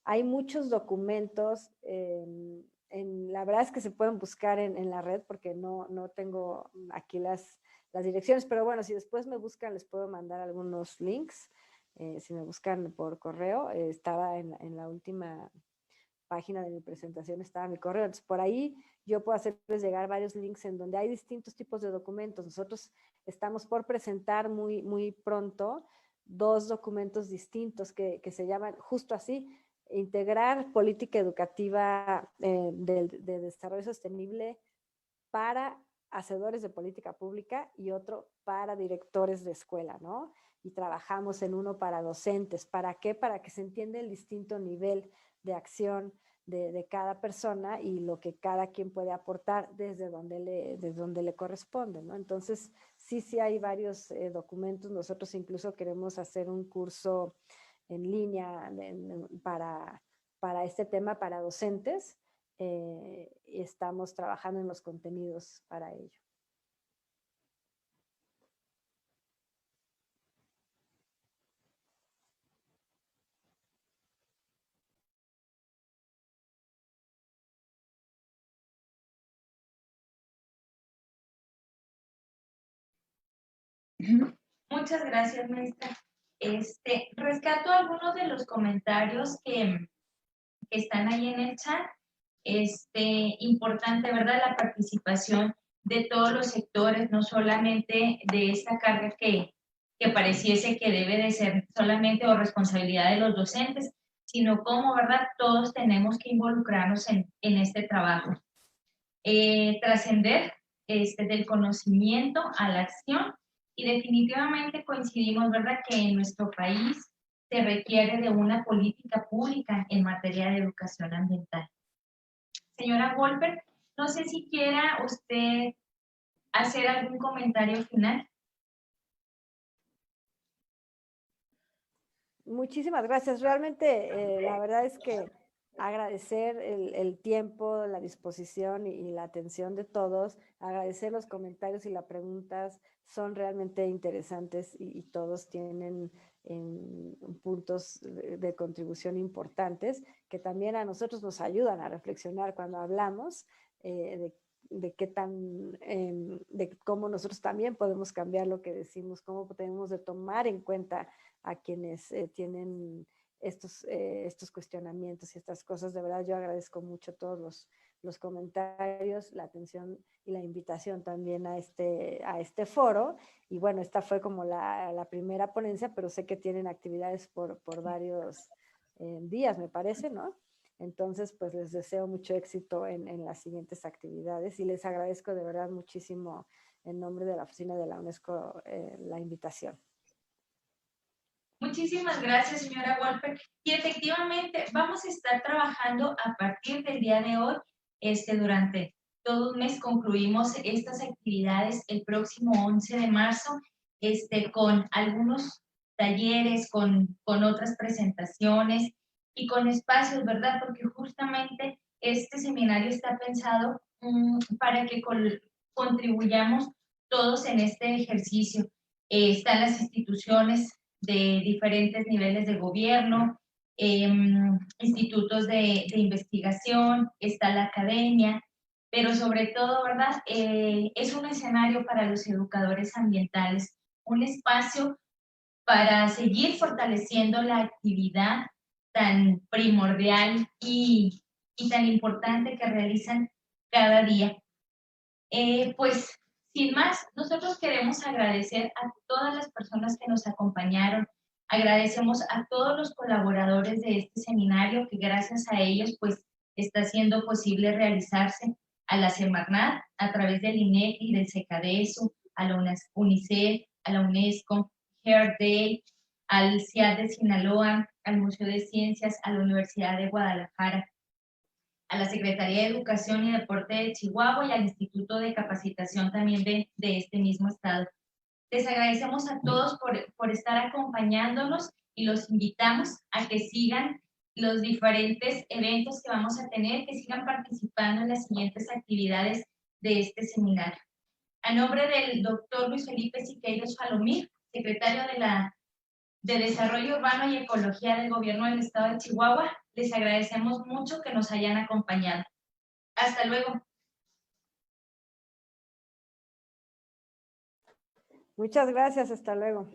Hay muchos documentos, la verdad es que se pueden buscar en la red, porque no tengo aquí las direcciones, pero bueno, si después me buscan les puedo mandar algunos links. Si me buscan por correo, estaba en la última página de mi presentación, estaba mi correo. Entonces, por ahí yo puedo hacerles llegar varios links en donde hay distintos tipos de documentos. Nosotros estamos por presentar muy pronto 2 documentos distintos que se llaman justo así: integrar política educativa de desarrollo sostenible para hacedores de política pública, y otro para directores de escuela, ¿no? Y trabajamos en uno para docentes. ¿Para qué? Para que se entienda el distinto nivel de acción de cada persona y lo que cada quien puede aportar desde donde le corresponde, ¿no? Entonces, sí hay varios documentos. Nosotros incluso queremos hacer un curso en línea para este tema para docentes, y estamos trabajando en los contenidos para ello. Muchas gracias, maestra. Rescato algunos de los comentarios que están ahí en el chat. Importante, ¿verdad?, la participación de todos los sectores, no solamente de esta carga que pareciese que debe de ser solamente o responsabilidad de los docentes, sino cómo, ¿verdad?, todos tenemos que involucrarnos en este trabajo. Trascender del conocimiento a la acción, y definitivamente coincidimos, ¿verdad?, que en nuestro país se requiere de una política pública en materia de educación ambiental. Señora Goldberg, no sé si quiera usted hacer algún comentario final. Muchísimas gracias. Realmente la verdad es que agradecer el tiempo, la disposición y la atención de todos, agradecer los comentarios y las preguntas, son realmente interesantes y todos tienen puntos de contribución importantes que también a nosotros nos ayudan a reflexionar cuando hablamos de cómo nosotros también podemos cambiar lo que decimos, cómo tenemos de tomar en cuenta a quienes tienen estos cuestionamientos y estas cosas. De verdad, yo agradezco mucho todos los comentarios, la atención y la invitación también a este foro. Y bueno, esta fue como la primera ponencia, pero sé que tienen actividades por varios días, me parece, ¿no? Entonces, pues les deseo mucho éxito en las siguientes actividades y les agradezco de verdad muchísimo en nombre de la oficina de la UNESCO la invitación. Muchísimas gracias, señora Wolper. Y efectivamente, vamos a estar trabajando a partir del día de hoy, durante todo un mes. Concluimos estas actividades el próximo 11 de marzo, con algunos talleres, con otras presentaciones y con espacios, ¿verdad? Porque justamente este seminario está pensado para que contribuyamos todos en este ejercicio. Están las instituciones de diferentes niveles de gobierno, institutos de investigación, está la academia, pero sobre todo, ¿verdad? Es un escenario para los educadores ambientales, un espacio para seguir fortaleciendo la actividad tan primordial y tan importante que realizan cada día. Pues, sin más, nosotros queremos agradecer a todas las personas que nos acompañaron. Agradecemos a todos los colaboradores de este seminario, que gracias a ellos, pues, está siendo posible realizarse, a la Semarnat, a través del INEC y del SECADESU, a la UNICEF, a la UNESCO, Hair Day, al CIAD de Sinaloa, al Museo de Ciencias, a la Universidad de Guadalajara, a la Secretaría de Educación y Deporte de Chihuahua y al Instituto de Capacitación también de este mismo estado. Les agradecemos a todos por estar acompañándonos y los invitamos a que sigan los diferentes eventos que vamos a tener, que sigan participando en las siguientes actividades de este seminario. A nombre del doctor Luis Felipe Siqueiros Falomir, secretario de Desarrollo Urbano y Ecología del Gobierno del Estado de Chihuahua, les agradecemos mucho que nos hayan acompañado. Hasta luego. Muchas gracias, hasta luego.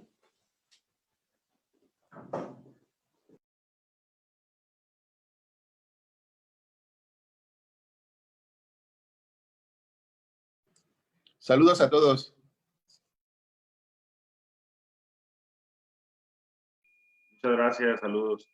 Saludos a todos. Muchas gracias, saludos.